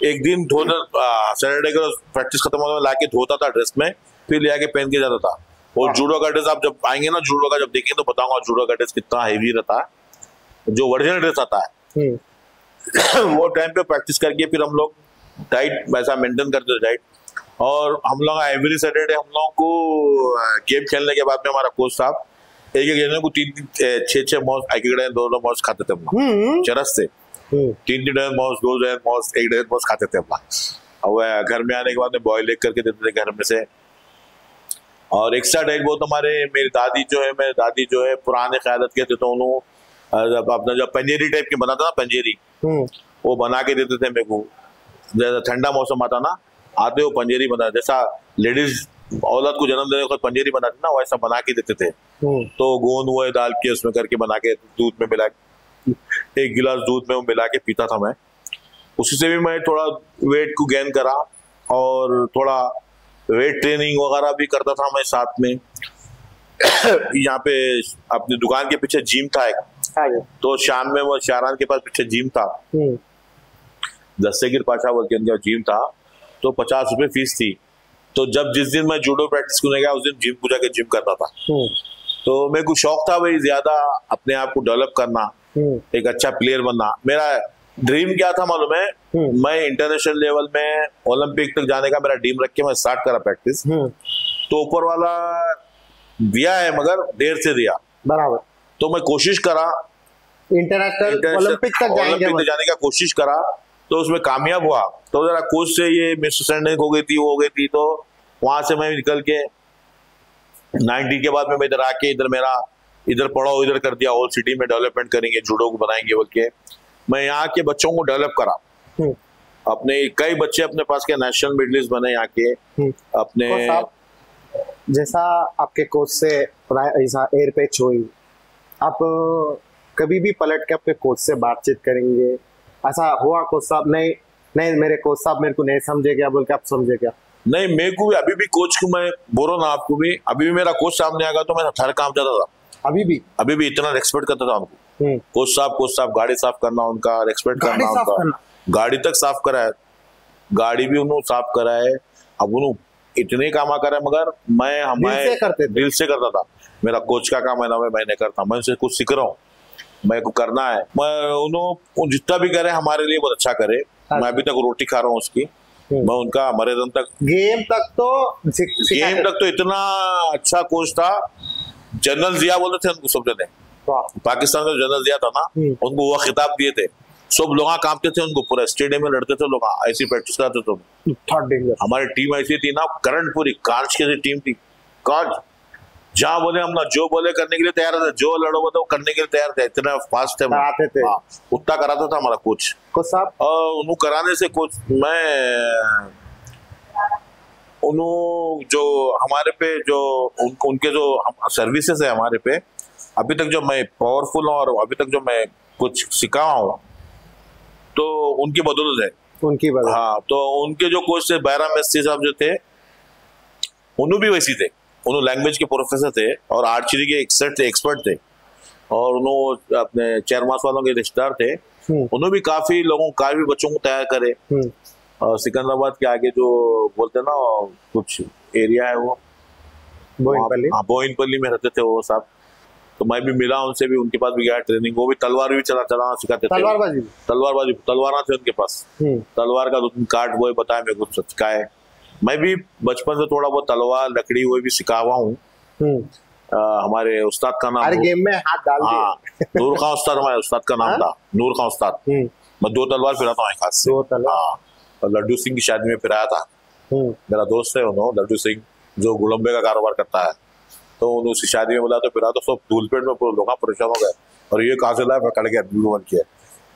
एक दिन सैटरडे को प्रैक्टिस खत्म होने में लाके धोता था ड्रेस में, फिर ले आके पहन के जाता था। और जूडो का ड्रेस आप जब आएंगे ना, जूडो का जब देखेंगे तो बताऊंगा जूडो का ड्रेस कितना हेवी रहता है, जो ओरिजिनल ड्रेस आता है। वो टाइम पे प्रैक्टिस करके फिर हम लोग डाइट वैसा मेंटेन करते थे डाइट। और हम लोग एवरी सैटरडे हम लोग को गेम खेलने के बाद में हमारा कोच साहब एक जने को 6 मौस, एक दो मौस खाते थे हम लोग चरस से, 3 डजन मौस, 2 डजन मौस, 1 डजन मौस खाते थे हम लोग। और घर में आने के बाद में बॉयल एग करके देते थे घर में से। और एक्स्ट्रा डाइट बहुत हमारे मेरी दादी जो है पुराने क़यादत के थे, तो उन्होंने अपना जो पंजेरी टाइप के बनाता ना, पंजेरी वो बना के देते थे मेरे को। जैसा ठंडा मौसम आता ना, आते वो पंजेरी बना, जैसा लेडीज औलाद को जन्म देने को पंजेरी बनाते ना, वैसा बना के देते थे। तो गोंद वो डाल के उसमें करके बना के दूध में मिला, 1 गिलास दूध में वो मिला के पीता था मैं। उसी से भी मैं थोड़ा वेट को गेन करा और थोड़ा वेट ट्रेनिंग वगैरह भी करता था मैं साथ में। यहाँ पे अपनी दुकान के पीछे जिम था एक, तो शाम में वो शाहरान के पास पीछे जिम था, दस्तगीर पाशा बोल के उनका जिम था, तो 50 रुपए फीस थी। तो जब जिस दिन मैं जूडो प्रैक्टिस करने गया उस दिन जिम पूजा के जिम करता था। तो मेरे को शौक था भाई ज्यादा अपने आप को डेवलप करना, एक अच्छा प्लेयर बनना। मेरा ड्रीम क्या था मालूम है, मैं इंटरनेशनल लेवल में ओलंपिक तक जाने का मेरा ड्रीम रख के मैं स्टार्ट करा प्रैक्टिस। तो ऊपर वाला दिया है मगर देर से दिया, बराबर। तो मैं कोशिश करा इंटरनेशनल ओलंपिक तक जाने का कोशिश करा, तो उसमें कामयाब हुआ। तो जरा कोच से ये मिसअंडरस्टैंडिंग हो गई थी, तो वहां से मैं निकल के 90 के बाद में मैं इधर आके इधर पढ़ाओ, इधर कर दिया, और सिटी में डेवलपमेंट करेंगे, जूडो को बनाएंगे बोल के मैं यहाँ के बच्चों को डेवलप करा। अपने कई बच्चे अपने पास के नेशनल मेडलिस्ट बने यहाँ के अपने। जैसा आपके कोच से ऐसा एयर पिच हुई, आप कभी भी पलट के अपने कोच से बातचीत करेंगे? ऐसा हुआ कोच साहब नहीं नहीं मेरे कोच साहब मेरे को नहीं समझे क्या बोल के आप समझे क्या? नहीं, मेरे को भी अभी भी कोच को मैं बोल रहा हूँ ना आपको भी, अभी भी मेरा कोच सामने आएगा तो मैं हर काम जाता था। अभी भी इतना रेस्पेक्ट करता था उनको। कोच साहब गाड़ी साफ करना उनका, रेस्पेक्ट करना उनका। गाड़ी तक साफ करा है, गाड़ी भी उन्होंने साफ करा है। अब उन्होंने इतने काम करा है, मगर मैं हमारे दिल से करता था। मेरा कोच का काम है ना, मैं करता, मैं उनसे कुछ सीख रहा हूँ, मेरे को करना है। मैं उन्होंने जितना भी करे हमारे लिए बहुत अच्छा करे। मैं अभी तक रोटी खा रहा हूँ उसकी, मैं उनका मरे दम तक। गेम तक तो इतना अच्छा कोच था। जनरल जिया बोलते थे उनको सब जने, पाकिस्तान का जनरल जिया था ना, उनको वो खिताब दिए थे। सब लोग कांपते थे उनको, पूरा स्टेडियम में लड़ते थे लोग, ऐसी प्रैक्टिस करते थे। हमारी टीम ऐसी थी ना, करंट पूरी कांच की टीम थी। कांच जहाँ बोले हम ना, जो बोले करने के लिए तैयार थे, जो लड़ो बोले वो करने के लिए तैयार थे, इतना फास्ट थे। उतना कराता था हमारा कोच साहब। उन्होंने कराने से कोच मैं उन्होंने जो हमारे पे जो उनके जो सर्विसेज है हमारे पे, अभी तक जो मैं पावरफुल हूँ और अभी तक जो मैं कुछ सिखा हूँ तो उनकी बदौलत है। हाँ, तो उनके जो कोच थे बैरा मेस्सी साहब जो थे, उन्होंने भी वैसी थे। उन्होंने लैंग्वेज के प्रोफेसर थे और आर्चरी के एक्सपर्ट थे, और उन्होंने अपने चेयरमास वालों के रिश्तेदार थे। उन्होंने भी काफी बच्चों को तैयार करे। और सिकंदराबाद के आगे जो बोलते हैं ना कुछ एरिया है वो बोइनपल्ली में रहते थे वो साहब। तो मैं भी मिला उनसे भी, उनके पास भी गया ट्रेनिंग। वो भी तलवार भी चलाना सिखाते थे। तलवार थे उनके पास। तलवार का 2-3 काट वो बताया मेरे को, सिखाए। मैं भी बचपन से थोड़ा बहुत तलवार लकड़ी वो भी सिखा हुआ हूँ। हमारे उस्ताद का नाम गेम में हाथ डाल दिया। हाँ, नूर खान उस्ताद हमारे उस्ताद का नाम था, नूर खान उस्ताद। मैं 2 तलवार फिराता हूँ खास से। हाँ, लड्डू सिंह की शादी में फिराया था। मेरा दोस्त है उन्होंने, लड्डू सिंह, जो गुलम्बे का कारोबार करता है। तो उसकी शादी में बोला तो फिरा, तो सब धूलपेट में पूरे लोग परेशान हो गए, और ये कहाँ से लाया, पकड़ के बन किया।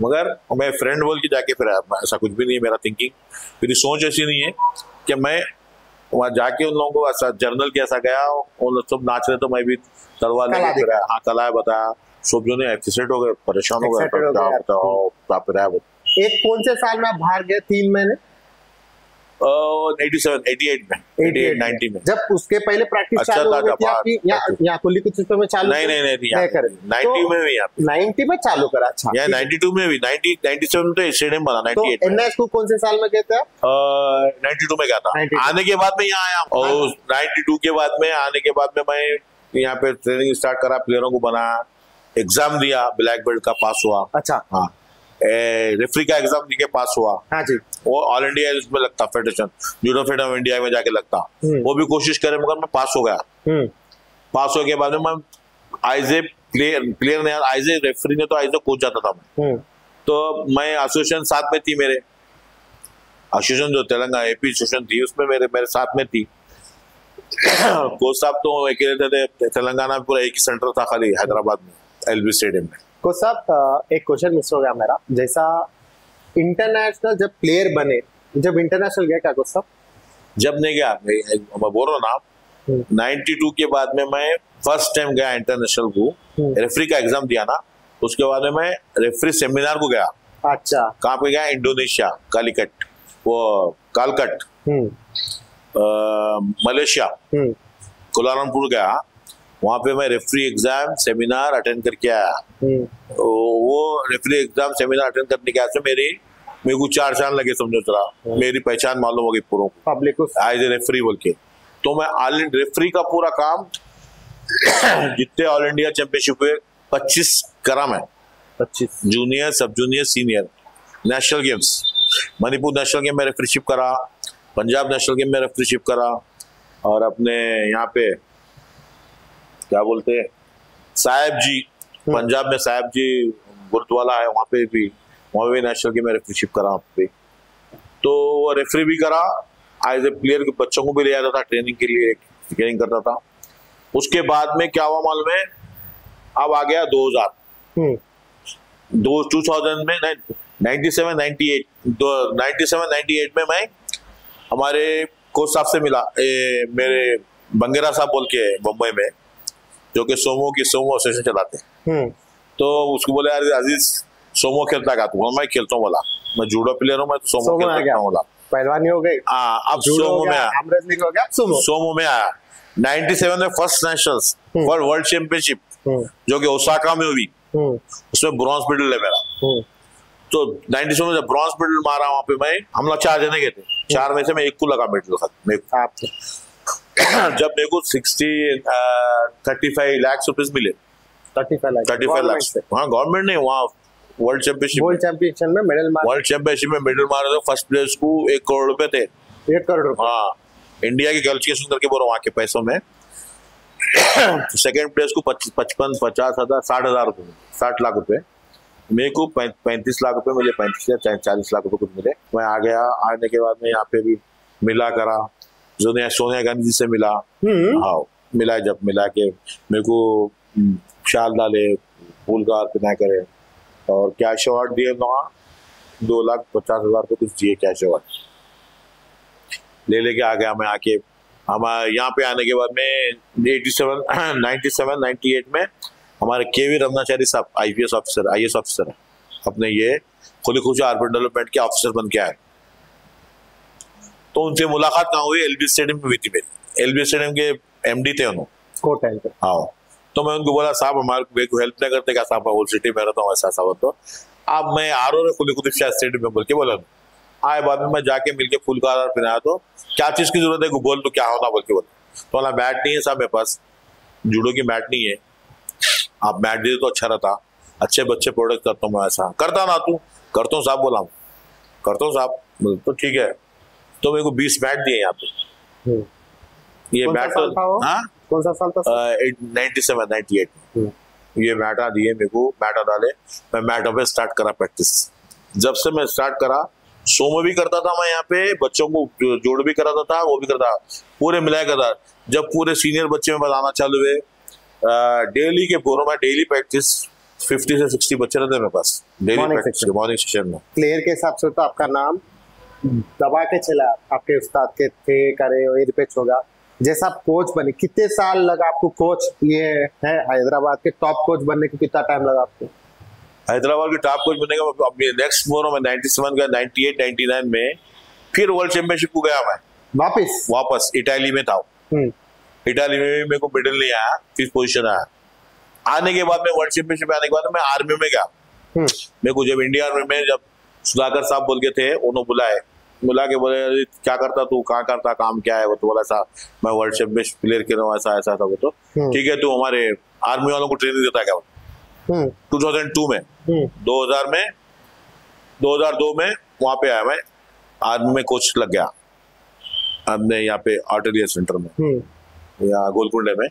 मगर मैं फ्रेंड बोल के जाके फिर ऐसा कुछ भी नहीं है मेरा थिंकिंग। मेरी सोच ऐसी नहीं है कि मैं वहाँ जाके उन लोगों को ऐसा जर्नल के ऐसा गया, उन लोग सब नाच रहे तो मैं भी तलवार लेके फिरा। हाँ, कला बताया, सब जो ने एक्सीडेंट हो गए, परेशान हो गए। एक कौन से साल में बाहर गए? 3 महीने 88 में, 90 में। जब उसके पहले प्रैक्टिस चालू हो गई थी यहाँ कुल्ली कुछ में चालू? नहीं 90 में भी, 90 में चालू करा। अच्छा, 92 में भी, 97 तो स्टेडियम बना। 98 एनएस को कौन से साल में गए थे? 92 में गया था। आने के बाद में यहाँ आया, और 92 के बाद में आने के बाद में मैं यहाँ पे ट्रेनिंग स्टार्ट करा, प्लेयरों को बनाया, एग्जाम दिया, ब्लैक बेल्ट का पास हुआ। अच्छा, हाँ, रेफरी का एग्जाम देके पास हुआ। हाँ जी, वो ऑल इंडिया इसमें लगता, federation judo federation of India में जाके लगता। वो भी कोशिश करे, मगर मैं पास हो गया। पास होने के बाद में मैं एज ए प्लेयर नहीं, एज ए रेफरी ने तो एज ए कोच जाता था मैं। तो मैं एसोसिएशन साथ में थी, मेरे एसोसिएशन जो तेलंगाना एपी एसोसिएशन थी उसमें मेरे साथ में थी। कोच साहब तो अकेले थे, तेलंगाना में पूरा एक ही सेंटर था खाली, हैदराबाद में एलबी स्टेडियम में। कोच साहब, एक क्वेश्चन मिस हो गया मेरा। जैसा इंटरनेशनल जब प्लेयर बने, जब इंटरनेशनल गया क्या कोच साहब? जब नहीं गया, मैं बोल रहा हूँ ना, 92 के बाद में मैं फर्स्ट टाइम गया इंटरनेशनल को, रेफरी का एग्जाम दिया ना, उसके बाद में मैं रेफरी सेमिनार को गया। अच्छा, कहाँ पे गया? इंडोनेशिया, कालकट, मलेशिया, कुलालमपुर गया। वहां पे मैं रेफरी एग्जाम सेमिनार अटेंड करके आया। वो रेफरी एग्जाम सेमिनार अटेंड करने के बाद मेरे को 4 साल लगे, समझो जरा। मेरी पहचान मालूम हो गई पूरों पब्लिक को एज ए रेफरी बोल के। तो मैं ऑल रेफरी का पूरा काम जितने ऑल इंडिया चैंपियनशिप हुए 25 करा मैं, 25 जूनियर, सब junior, senior, national games, Manipur national game में रेफरीशिप करा, पंजाब नेशनल गेम में रेफरीशिप करा, और अपने यहाँ पे क्या बोलते हैं साहेब जी, पंजाब में साहेब जी गुरुद्वारा है, वहाँ पे भी नेशनल गेम में रेफरीशिप करा वहाँ पे। तो वो रेफरी भी करा, एज ए प्लेयर के बच्चों को भी ले जाता था ट्रेनिंग के लिए, ट्रेनिंग करता था। उसके बाद में क्या हुआ मालूम है? अब आ गया 2000 में नहीं, 97-98 में मैं हमारे कोच साहब से मिला, मेरे बंगेरा साहब बोल के मुंबई में, जो कि सोमो एसोसिएशन चलाते हैं। तो उसको बोले यार अजीज सोमो खेलता का तू? मैं खेलता हूँ बोला, मैं जूडो प्लेयर हूँ, मैं सोमो खेलता हूँ बोला। पहलवानी हो गई, अब सोमो में आया, सोमो में आया। 97 में फर्स्ट नेशनल्स वर्ल्ड चैंपियनशिप जो कि ओसाका में हुई, उसमें ब्रॉन्ज मेडल है मेरा। तो 97 में जब ब्रॉन्ज मेडल मारा वहां पे मैं, हम लोग 4 जने गए थे, 4 में से मैं एक को लगा मेडल मेरे को। जब मेरे को 35 लाख रुपीज मिले, 35 लाख, हाँ गवर्नमेंट ने, वहाँ वर्ल्ड चैंपियनशिप में मेडल मारा, वर्ल्ड चैंपियनशिप में मेडल मारे थे। फर्स्ट प्लेस को 1 करोड़ रुपए थे। 1 करोड़? हाँ, इंडिया की कैलकुलेशन करके बोलो वहाँ के पैसों में। सेकेंड प्लेस को 55, 50,000, 60,000 रुपए, 60 लाख रुपए। मेरे को 35 लाख रुपए मिले, 35 या 40 लाख रुपए कुछ मिले। मैं आ गया, आने के बाद में यहाँ पे भी मिला करा, सोनिया गांधी जी से मिला। हाँ, मिला, जब मिला के मेरे को शाल डाले, फूल का हार पहना करे और कैश अवार्ड दिए, 2,50,000 कुछ दिए कैश अवार्ड, ले लेके आ गया मैं। आके हमारे यहाँ पे आने के बाद में 97-98 में हमारे केवी रमनाचारी साहब IAS ऑफिसर है, अपने ये खुली खुशी अर्बन डेवलपमेंट के ऑफिसर बन के आए। तो उनसे मुलाकात कहाँ हुई? LB स्टेडियम में हुई थी मेरी। LB स्टेडियम के MD थे उन्होंने। हाँ, तो मैं उनको बोला साहब हमारे को हेल्प नहीं करते क्या साहब? होल सिटी में रहता हूँ ऐसा साहब, तो अब मैं खुली खुशी स्टेडियम में बोल के बोला। आए बाद में मैं जाके मिलके फूल का हार पहनाया। तो क्या चीज की जरूरत है बोल, तो क्या होना बोल के बोला। तो बोला बैट नहीं है साहब मेरे पास, जूडो की बैट नहीं है, आप बैट दे तो अच्छा रहता, अच्छे बच्चे प्रोडक्ट करता हूँ मैं। ऐसा करता ना तू? करता हूँ साहब, बोला करता हूँ साहब। तो ठीक है, तो मेरे को 20 बैट दिए यहाँ पे। ये बैट कौन सा साल था? 97-98 ये बैटा दिए मेरे को, बैटा डाले, मैं बैटों पे स्टार्ट करा प्रैक्टिस। जब से मैं स्टार्ट करा, सोमो भी करता था मैं यहाँ पे, बच्चों को जोड़ भी कराता था, वो भी करता, पूरे मिलाया करता। जब पूरे सीनियर बच्चे में बताना चालू हुए, डेली के पूरा मैं डेली प्रैक्टिस 50 से 60 बच्चे रहते मेरे पास डेली प्रैक्टिस मॉर्निंग सेशन में। प्लेयर के हिसाब से तो आपका नाम दबा के चला, आपके उस्ताद के थे करे और रिपेक्ट होगा। जैसा आप कोच बने, कितने साल लगा आपको? कोच ये है हैदराबाद के टॉप कोच बनने को कितना टाइम लगा आपको? हैदराबाद के टॉप कोच बनने का नेक्स्ट मोर में 97 का 98-99 में फिर वर्ल्ड चैंपियनशिप को गया मैं वापस इटाली में था। इटाली में मेरे को मेडल नहीं आया, 5th पोजीशन आया। आने के बाद में वर्ल्ड चैंपियनशिप आने के बाद मैं आर्मी में गया। मेरे को जब इंडिया आर्मी में जब सुधाकर साहब बोल के थे, उन्होंने बुला के बोले क्या करता तू, कहाँ करता, काम क्या है? वो तो बोला सा मैं वर्ल्ड चैंपियनशिप प्लेयर के रहा हूँ, ऐसा ऐसा था। वो तो ठीक है, तू हमारे आर्मी वालों को ट्रेनिंग देता है क्या? 2002 में 2002 में वहां पे आया मैं, आर्मी में कोच लग गया हमने यहाँ पे आर्टिलरी सेंटर में या गोलकुंडे में।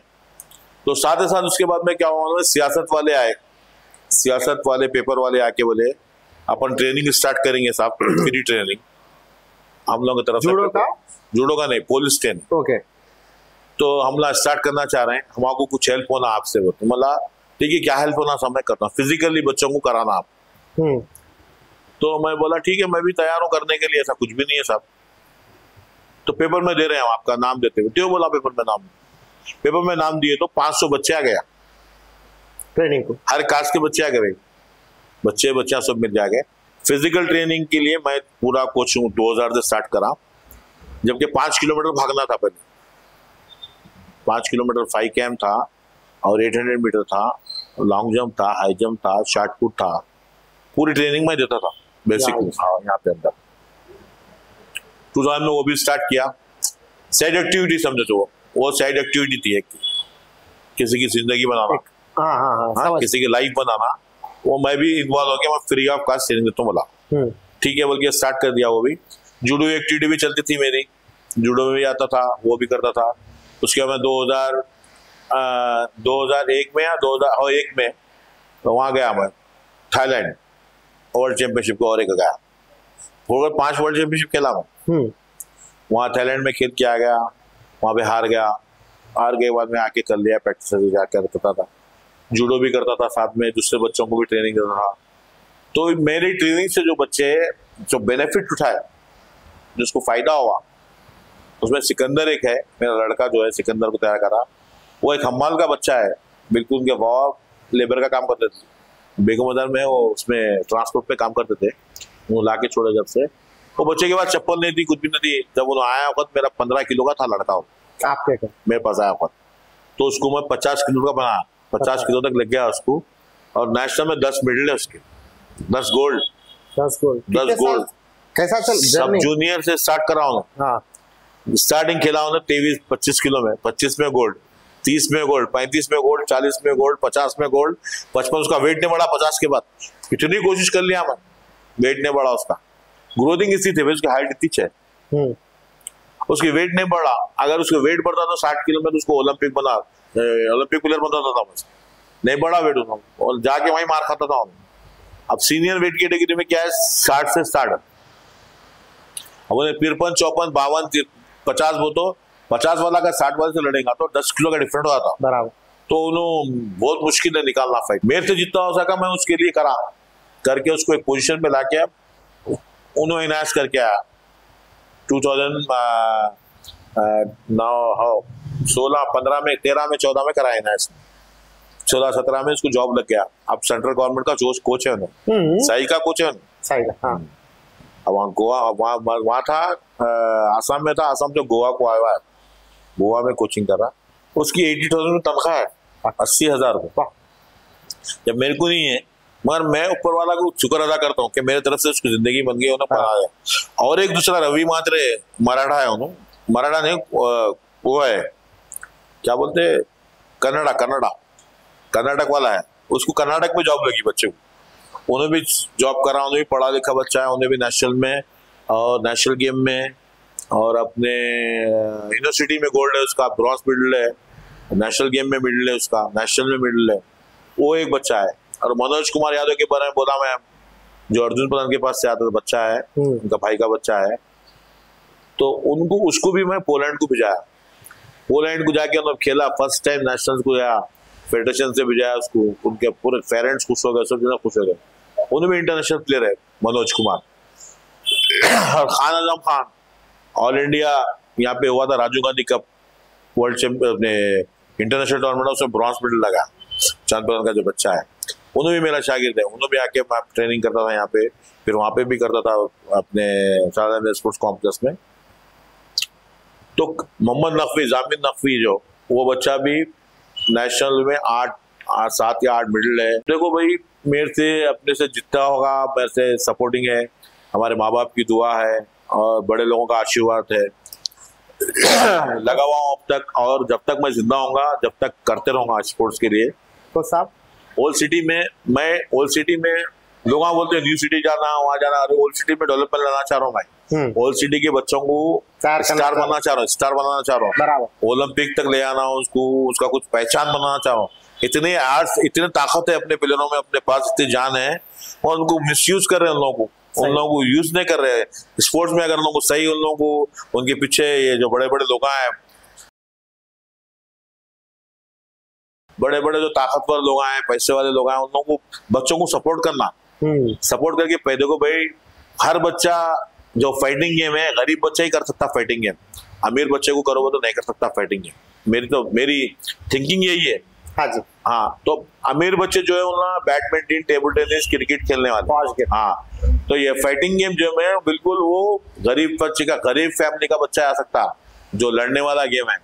तो साथ ही साथ उसके बाद में क्या हुआ, सियासत वाले आए, सियासत वाले पेपर वाले आके बोले अपन ट्रेनिंग स्टार्ट करेंगे साहब, फ्री ट्रेनिंग हम लोगों की तरफ से। जूडो का नहीं, पुलिस ट्रेनिंग। ओके, तो हम लोग स्टार्ट करना चाह रहे हैं, हमको कुछ हेल्प होना आपसे। वो तो मला ठीक है, क्या हेल्प होना सब मैं करता हूँ, फिजिकली बच्चों को कराना आप। तो मैं बोला ठीक है, मैं भी तैयार हूँ करने के लिए, ऐसा कुछ भी नहीं है साहब। तो पेपर में दे रहे हैं हम, आपका नाम देते हुए। तो बोला पेपर में नाम दिए तो 500 बच्चे आ गया ट्रेनिंग को, हर कास्ट के बच्चे आ गए, बच्चा सब मिल जाएंगे। फिजिकल ट्रेनिंग के लिए मैं पूरा कोच हूँ, 2000 से स्टार्ट करा, जबकि 5 किलोमीटर भागना था पहले। 5 किलोमीटर 5 कैम था और 800 मीटर था, लॉन्ग जंप था, हाई जंप था, शॉर्ट पुट था, पूरी ट्रेनिंग में देता था बेसिक। यहाँ पे अंदर 2000 में वो भी स्टार्ट किया। साइड एक्टिविटी समझो, तो वो साइड एक्टिविटी थी एक, किसी की जिंदगी बनाना, किसी की लाइफ बनाना, वो मैं भी इन्वॉल्व हो गया। मैं फ्री ऑफ कॉस्ट ट्रेनिंग देता हूँ बोला, ठीक है बोल के स्टार्ट कर दिया। वो भी जूडो एक्टिविटी भी चलती थी मेरी, जूडो में भी आता था, वो भी करता था। उसके बाद मैं 2001 में या 2001 में तो वहाँ गया मैं थाईलैंड वर्ल्ड चैंपियनशिप को, और एक गया 5 वर्ल्ड चैंपियनशिप खेला मैं वहाँ थाईलैंड में, खेल के आ गया, वहाँ पे हार गया। हार के बाद में आके कर लिया प्रैक्टिस जाकर करता था, जूडो भी करता था, साथ में दूसरे बच्चों को भी ट्रेनिंग देता था। तो मेरी ट्रेनिंग से जो बच्चे जो बेनिफिट उठाए, जिसको फायदा हुआ, उसमें सिकंदर एक है, मेरा लड़का जो है सिकंदर को तैयार करा। वो एक हम्माल का बच्चा है, बिल्कुल उनके बाबा लेबर का काम करते थे बेगम बाजार में, वो उसमें ट्रांसपोर्ट पे काम करते थे। वो ला के छोड़े जब से, वो बच्चे के पास चप्पल नहीं थी, कुछ भी नहीं थी। जब वो आया वक्त मेरा 15 किलो का था लड़का, आपके मेरे पास आया वक्त, तो उसको मैं 50 किलो का बनाया, 50 किलो तक लग गया उसको। और नेशनल में 10 मेडल है उसके, 10 गोल्ड। कैसा चल? सब जूनियर से स्टार्ट करा हूँ, स्टार्टिंग खेला हूँ 23-25 किलो में, 25 में गोल्ड, 30 में गोल्ड, 35 में गोल्ड, 40 में गोल्ड, 50 में गोल्ड। 55 उसका वेट नहीं बढ़ा, 50 के बाद इतनी कोशिश कर लिया मैं, वेट नहीं बढ़ा उसका। ग्रोथिंग इसी थी, उसकी हाइट इतनी है, उसकी वेट नहीं बढ़ा। अगर उसका वेट बढ़ता तो 60 किलो में तो उसको ओलंपिक प्लेयर बनता था, बस नहीं बढ़ा वेट उसका, और जाके वहीं मार खाता था। अब सीनियर वेट कैटेगरी में क्या है, 60 से स्टार्ट। अब उन्हें 53, 54, 52, 50 वो तो 50 वाला का 60 वाले से लड़ेगा तो 10 किलो का डिफरेंट होता था बराबर। तो उन्होंने बहुत मुश्किल है निकालना फाइट। मेरे से जितना हो सका मैं उसके लिए करा, करके उसको एक पोजीशन पे लाके उन्होंने इनायत करके आया। 16, 15 में, 13 में, 14 में कराया इनायत, 16, 17 में उसको जॉब लग गया। अब सेंट्रल गवर्नमेंट का कोच है उन्हें, साई का कोच है उन्हें। अब वहाँ गोवा, वहाँ था आसाम में था, आसाम से गोवा को आया है, गोवा में कोचिंग कर रहा। उसकी 80,000 में तनख्वाह है, 80,000 रुपये। जब मेरे को नहीं है, मगर मैं ऊपर वाला को शुक्र अदा करता हूँ कि मेरे तरफ से उसकी जिंदगी बन गई, उन्हें पढ़ाया। और एक दूसरा रवि मात्रे मराठा है, उन्होंने मराठा नहीं, वो है क्या बोलते, कर्नाटक वाला है, उसको कर्नाटक में जॉब लगी बच्चे को, उन्हें भी जॉब करा, उन्हें भी पढ़ा लिखा बच्चा है, उन्हें भी नेशनल में और नेशनल गेम में और अपने यूनिवर्सिटी में गोल्ड है उसका, ब्रॉन्ज मेडल है, नेशनल गेम में मेडल है उसका, नेशनल में मेडल है, वो एक बच्चा है। और मनोज कुमार यादव के बारे में बोला मैं, जो अर्जुन प्रधान के पास से आता बच्चा है, उनका भाई का बच्चा है, तो उसको भी मैं पोलैंड को भिजाया, पोलैंड को जाके मतलब खेला, फर्स्ट टाइम नेशनल को गया, फेडरेशन से भिजाया उसको, उनके पूरे पेरेंट्स खुश हो गए, सब जना खुश हो गए। उन्हें भी इंटरनेशनल प्लेयर है मनोज कुमार। और खान आजम खान ऑल इंडिया यहाँ पे हुआ था, Rajiv Gandhi cup world champion, अपने इंटरनेशनल टूर्नामेंट, उसमें ब्रॉन्ज मेडल लगा। चांदपुर का जो बच्चा है, उन्हें भी मेरा शागिर्द है, उन्हें भी आके मैं ट्रेनिंग करता था यहाँ पे, फिर वहां पे भी करता था अपने शारदा स्पोर्ट्स कॉम्प्लेक्स में। तो मोहम्मद नकवी, जामिन नकवी जो, वो बच्चा भी नेशनल में 7 या 8 मेडल है। देखो भाई, मेरे से अपने से जितना होगा, मेरे से सपोर्टिंग है, हमारे माँ बाप की दुआ है और बड़े लोगों का आशीर्वाद है, लगा हुआ हूँ अब तक, और जब तक मैं जिंदा होऊंगा, जब तक करते रहूंगा स्पोर्ट्स के लिए। तो साहब ओल्ड सिटी में लोग बोलते हैं न्यू सिटी जाना, वहां जाना, अरे ओल्ड सिटी में डेवलपमेंट लाना चाह रहा हूँ मैं, ओल्ड सिटी के बच्चों को स्टार बनाना चाह रहा हूँ, ओलंपिक तक ले आना उसको, उसका कुछ पहचान बनाना चाह रहा हूँ। इतनी ताकत है अपने प्लेयरों में, अपने पास इतनी जान है, और उनको मिसयूज कर रहे हैं, उन लोगों को यूज नहीं कर रहे हैं स्पोर्ट्स में। अगर उन लोगों को सही, उन लोगों को उनके पीछे ये जो बड़े बड़े लोग हैं, बड़े बड़े जो ताकतवर लोग हैं, पैसे वाले लोग हैं, उन लोगों को, बच्चों को सपोर्ट करना, सपोर्ट करके पैदे को, भाई हर बच्चा जो फाइटिंग गेम है, गरीब बच्चा ही कर सकता फाइटिंग गेम, अमीर बच्चे को करोगे तो नहीं कर सकता फाइटिंग गेम। मेरी थिंकिंग यही है। हाँ जी, हाँ, तो अमीर बच्चे जो है उन्हें बैडमिंटन, टेबल टेनिस, क्रिकेट खेलने वाले, हाँ, तो ये फाइटिंग गेम जो है बिल्कुल वो गरीब बच्चे का, गरीब फैमिली का बच्चा आ सकता, जो लड़ने वाला गेम है।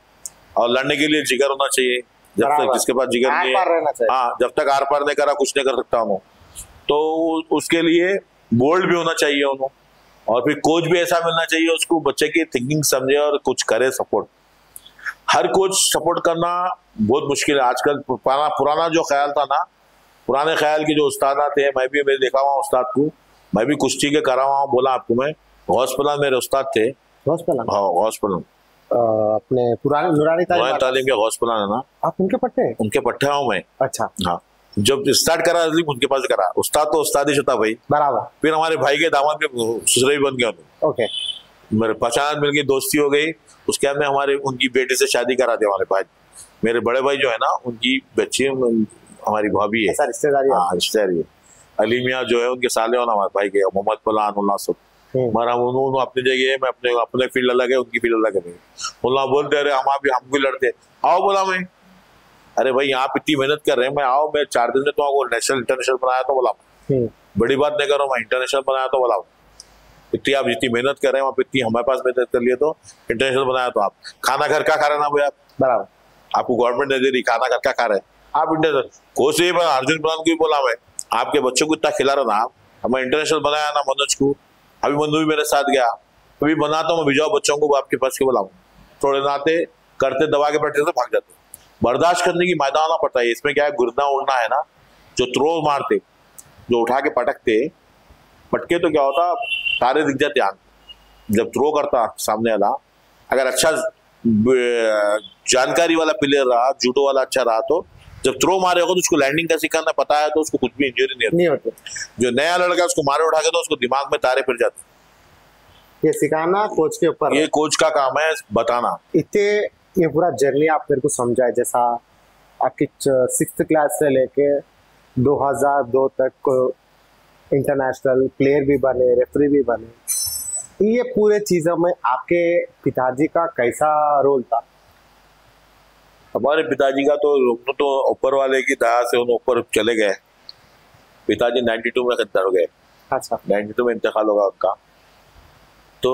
और लड़ने के लिए जिगर होना चाहिए, जब तक जिसके पास जिगर नहीं है, हाँ, जब तक आर पार नहीं करा कुछ नहीं कर सकता हूँ। तो उसके लिए बोल्ड भी होना चाहिए उन्होंने, और फिर कोच भी ऐसा मिलना चाहिए उसको, बच्चे की थिंकिंग समझे और कुछ करे सपोर्ट। हर कोच सपोर्ट करना बहुत मुश्किल है आजकल। पुराना जो ख्याल था ना, पुराने ख्याल के जो उस्ताद थे, मैं देखा हुआ उस्ताद को, मैं भी कुश्ती के करा हुआ, बोला आपको मैं, गौस मेरे उस्ताद थे, गौस अपने पुराने नूरानी तालीम के गौस है ना, आप उनके पट्टे हूँ मैं। अच्छा, हाँ, जब स्टार्ट करा उनके पास करा, उस्ताद तो उस्ताद ही होता भाई, बराबर। फिर हमारे भाई के दामाद के ससुरे भी बन गए, ओके, मेरे पहचान मिल गई, दोस्ती हो गई। उसके बाद में हमारे उनकी बेटे से शादी करा दी हमारे भाई, मेरे बड़े भाई जो है ना, उनकी बच्ची हमारी भाभी है, रिश्तेदारी है। हाँ, रिश्तेदारी है। अली मियाँ जो है उनके साले हो ना हमारे भाई के मोहम्मद फलान उल्ला सब, मरा उन्होंने अपनी जगह है, मैं अपने फील्ड अलग है, उनकी फील्ड अलग है। उल्ला बोलते अरे हम भी लड़ते, आओ बोला मैं, अरे भाई यहाँ पे इतनी मेहनत कर रहे हैं, मैं आओ, मैं 4 दिन में तो नेशनल इंटरनेशनल बनाया तो बोला, बड़ी बात नहीं करो, मैं इंटरनेशनल बनाया तो बोला, इतनी आप जितनी मेहनत कर रहे हैं वहाँ पे इतनी हमारे पास मेहनत कर लिए तो इंटरनेशनल बनाया, तो आप खाना घर का खा रहे ना भाई, आप बराबर, आपको गवर्नमेंट दे रही खाना घर का खा रहे, आप इंटरनेशनल कोच अर्जुन पठान को भी बोला मैं, आपके बच्चों को इतना खिला रहा था, हमें इंटरनेशनल बनाया ना मनोज को, अभी मनु भी मेरे साथ गया, अभी बनाता हूँ मैं, भिजाओ बच्चों को आपके पास के बुलाऊं, थोड़े नाते करते दबा के बैठे तो भाग जाते, बर्दाश्त करने की मैदान होना पड़ता है। इसमें क्या है, गुरना उड़ना है ना, जो थ्रो मारते, जो उठा के पटके तो क्या होता, तारे दिख जाते आंख, जब थ्रो करता सामने वाला, अगर अच्छा जानकारी वाला प्लेयर रहा, जूडो वाला अच्छा रहा, तो जब थ्रो मारे होगा तो उसको लैंडिंग कैसे करना पता है, तो उसको कुछ भी इंजरी नहीं होती। जो नया लड़का उसको मारे उठा के तो उसको दिमाग में तारे फिर जाते। ये सिखाना कोच के ऊपर, ये कोच का काम है बताना। इतने ये पूरा जर्नी आप मेरे को समझाए, जैसा आपकी 6th क्लास से लेके 2002 तक इंटरनेशनल प्लेयर भी बने, रेफरी भी बने, ये पूरे चीजों में आपके पिताजी का कैसा रोल था? हमारे पिताजी का तो ऊपर वाले की दया से उन्हें ऊपर चले गए। पिताजी 92 में खत्म हो गए। अच्छा, 92 में इंतकाल होगा उनका। तो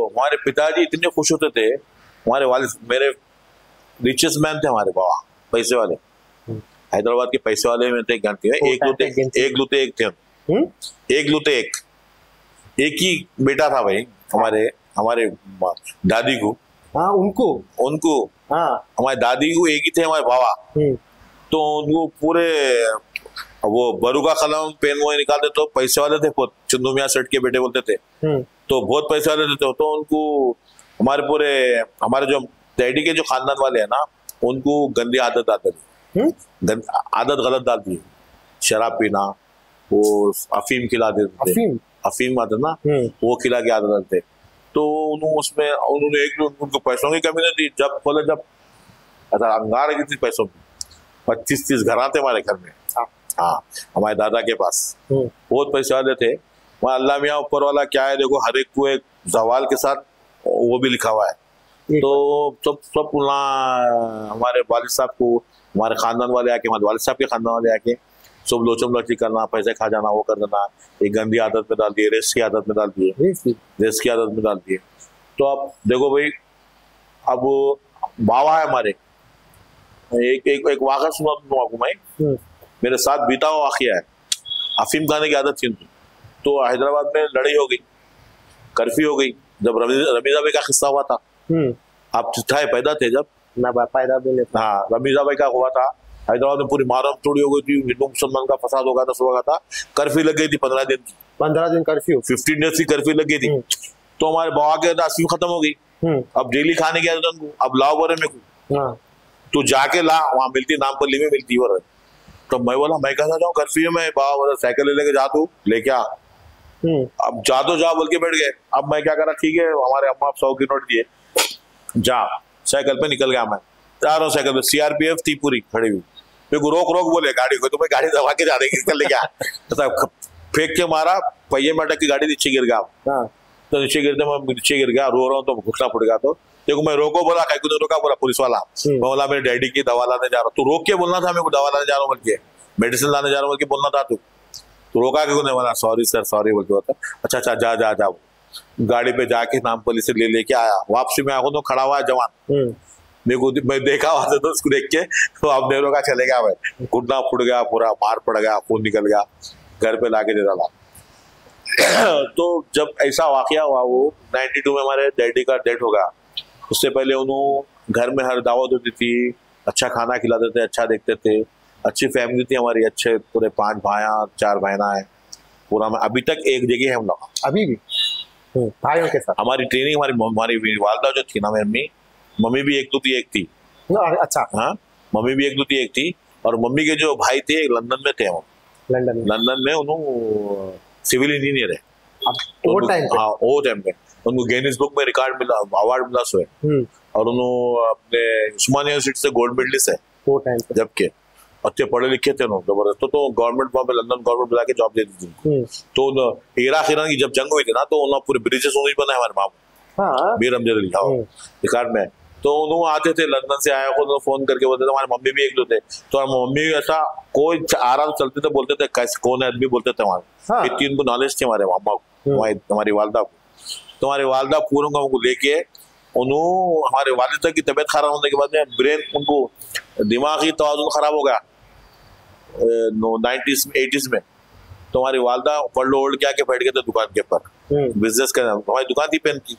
हमारे पिताजी इतने खुश होते थे, हमारे वालिद मेरे रिचेस्ट मैन थे, हमारे बाबा पैसे वाले, हैदराबाद के पैसे वाले में थे, एक लूते एक ही बेटा था भाई हमारे दादी को। हाँ, उनको हाँ, हमारी दादी को एक ही थे हमारे बाबा। तो उनको पूरे वो बरू का कलम पेन वो निकालते, तो पैसे वाले थे बहुत, चंदू मियां सेठ के बेटे बोलते थे, तो बहुत पैसे वाले थे। तो उनको हमारे जो डैडी के जो खानदान वाले हैं ना, उनको गंदी आदत आती थी, आदत गलत डालती है, शराब पीना, वो अफीम खिला देते थे, अफीम आता ना, वो खिला के आदत डालते। तो उन्होंने उनको पैसों की कमी नहीं थी, जब ऐसा अंगार की थी पैसों की, 25-30 घर आते हमारे घर में। हाँ, हमारे दादा के पास बहुत पैसे वाले थे। वहाँ अल्लाह मियाँ ऊपर वाला क्या है, देखो हर एक को एक जवाल के साथ वो भी लिखा हुआ है। तो सब हमारे वालिद साहब को, हमारे खानदान वाले आके, हमारे वालिद साहब के खानदान वाले आके सब लोचम लोची करना, पैसे खा जाना, वो कर देना, एक गंदी आदत में डाल दिए, रेस की आदत में डाल दिए। तो अब देखो भाई, अब बाबा है हमारे, एक वाक़ा सुना दूं आपको मैं, मेरे साथ बीता हुआ वाक़या है। अफीम खाने की आदत थी, तो हैदराबाद में लड़ाई हो गई, कर्फ्यू हो गई, जब रमीजा भाई का किस्सा हुआ था। आप पैदा थे जब? ना पैदा भी नहीं। हाँ, रमीजा भाई का हुआ था, हैदराबाद में पूरी मारम चोरी हो गई थी, हिंदू मुसलमान का फसाद हो गया था, सब था, कर्फ्यू लग गई थी 15 दिन की, 15 दिन कर्फ्यू, 15 डेज की कर्फ्यू लग गई थी। तो हमारे बाबा के अफीम खत्म हो गई, अब डेली खाने की आदत उनको, अब लाओ बोरे में को, तू जाके ला, वहां मिलती, नामपल्ली में मिलती है। तो मैं बोला मैं कैसा जाऊँ कर्फ्यू में, बाबा बोला साइकिल लेके जा, तू लेके आ। अब जा तो जा बोल के बैठ गए। अब मैं क्या करा, ठीक है, हमारे अम्मा 100 की नोट दिए, जा, साइकिल पे निकल गया मैं, जा रहा हूँ साइकिल पे, सीआरपीएफ थी पूरी खड़ी हुई, मेरे को रोक बोले गाड़ी को, तो मैं गाड़ी दबा के जा रही निकल गया, फेंक के मारा, पहिए में अटक की गाड़ी नीचे गिर गया। तो नीचे गिरते मैं नीचे गिर गया, रो रहा हूँ, तो घुटना फुट गया। तो देखो मैं रोको बोला, कहीं रोका, बोला पुलिस वाला, मैं बोला मेरे डैडी की दवा लाने जा रहा हूँ। तू रोक के बोलना था, मेरे को दवा लाने जा रहा हूँ बोल के, मेडिसिन लाने जा रहा हूँ बोल के बोलना था, तू रोका क्यों नहीं? बोला सॉरी सर, सॉरी बोल के होता। अच्छा जा गाड़ी पे जाके नामपल्ली से लेके आया, वापसी में आया तो खड़ा हुआ है जवान, मैं देखा वहां से, तो उसको देख के तो अब नहीं रोका, चले गया भाई, घुटना फुट गया, पूरा मार पड़ गया, खून निकल गया, घर पे लाके दे डाला। तो जब ऐसा वाकया हुआ, वो 92 में हमारे डैडी का डेथ हो गया। उससे पहले उन्होंने घर में हर दावत होती थी, अच्छा खाना खिलाते थे, अच्छा देखते थे, अच्छी फैमिली थी हमारी, अच्छे पूरे 5 भाइयाँ 4 बहना है पूरा। में अभी तक एक जगह है हम लोग, अभी भी भाइयों के साथ हमारी ट्रेनिंग, हमारी वालदा जो थी ना, मेरी मम्मी भी एक थी। अच्छा, हाँ, मम्मी भी एक थी, और मम्मी के जो भाई थे लंदन में थे, वो लंदन में उन्होंने सिविल इंजीनियर है। वो टाइम पे उनको गिनीज बुक में रिकॉर्ड मिला, अवार्ड मिला सोए, और उन्होंने अपने उस्मानिया यूनिवर्सिटी से गोल्ड मेडलिस्ट है वो टाइम पे, जबकि अच्छे पढ़े लिखे थे ना जबरदस्त, तो गवर्नमेंट वहां पे लंदन गवर्नमेंट बुला के जॉब दे दी थी। तो इराक ईरान की जब जंग हुई थी ना, तो उन्होंने पूरे ब्रिजेस उन्होंने बनाए हमारे मामू मीर अमजद अली रिकॉर्ड में। तो उन्होंने आते थे लंदन से आया खुद फोन करके बोलते थे, हमारी मम्मी भी एक दो थे, तो हमारी मम्मी ऐसा कोई आ रहा चलते थे बोलते थे कैसे कौन है आदमी बोलते थे हमारे, इतनी उनको नॉलेज थी हमारे मामा को, हमारी वालदा को। तो हमारी वालदा पूरों को हमको लेके उन्होंने, हमारे वालिद की तबीयत खराब होने के बाद में ब्रेन उनको दिमागी तवाजुन खराब हो गया 90s 80s में। तो हमारी वालदा पल्लो ओल्ड के आके बैठ गए थे दुकान के ऊपर बिजनेस करना, हमारी दुकान थी पेन की,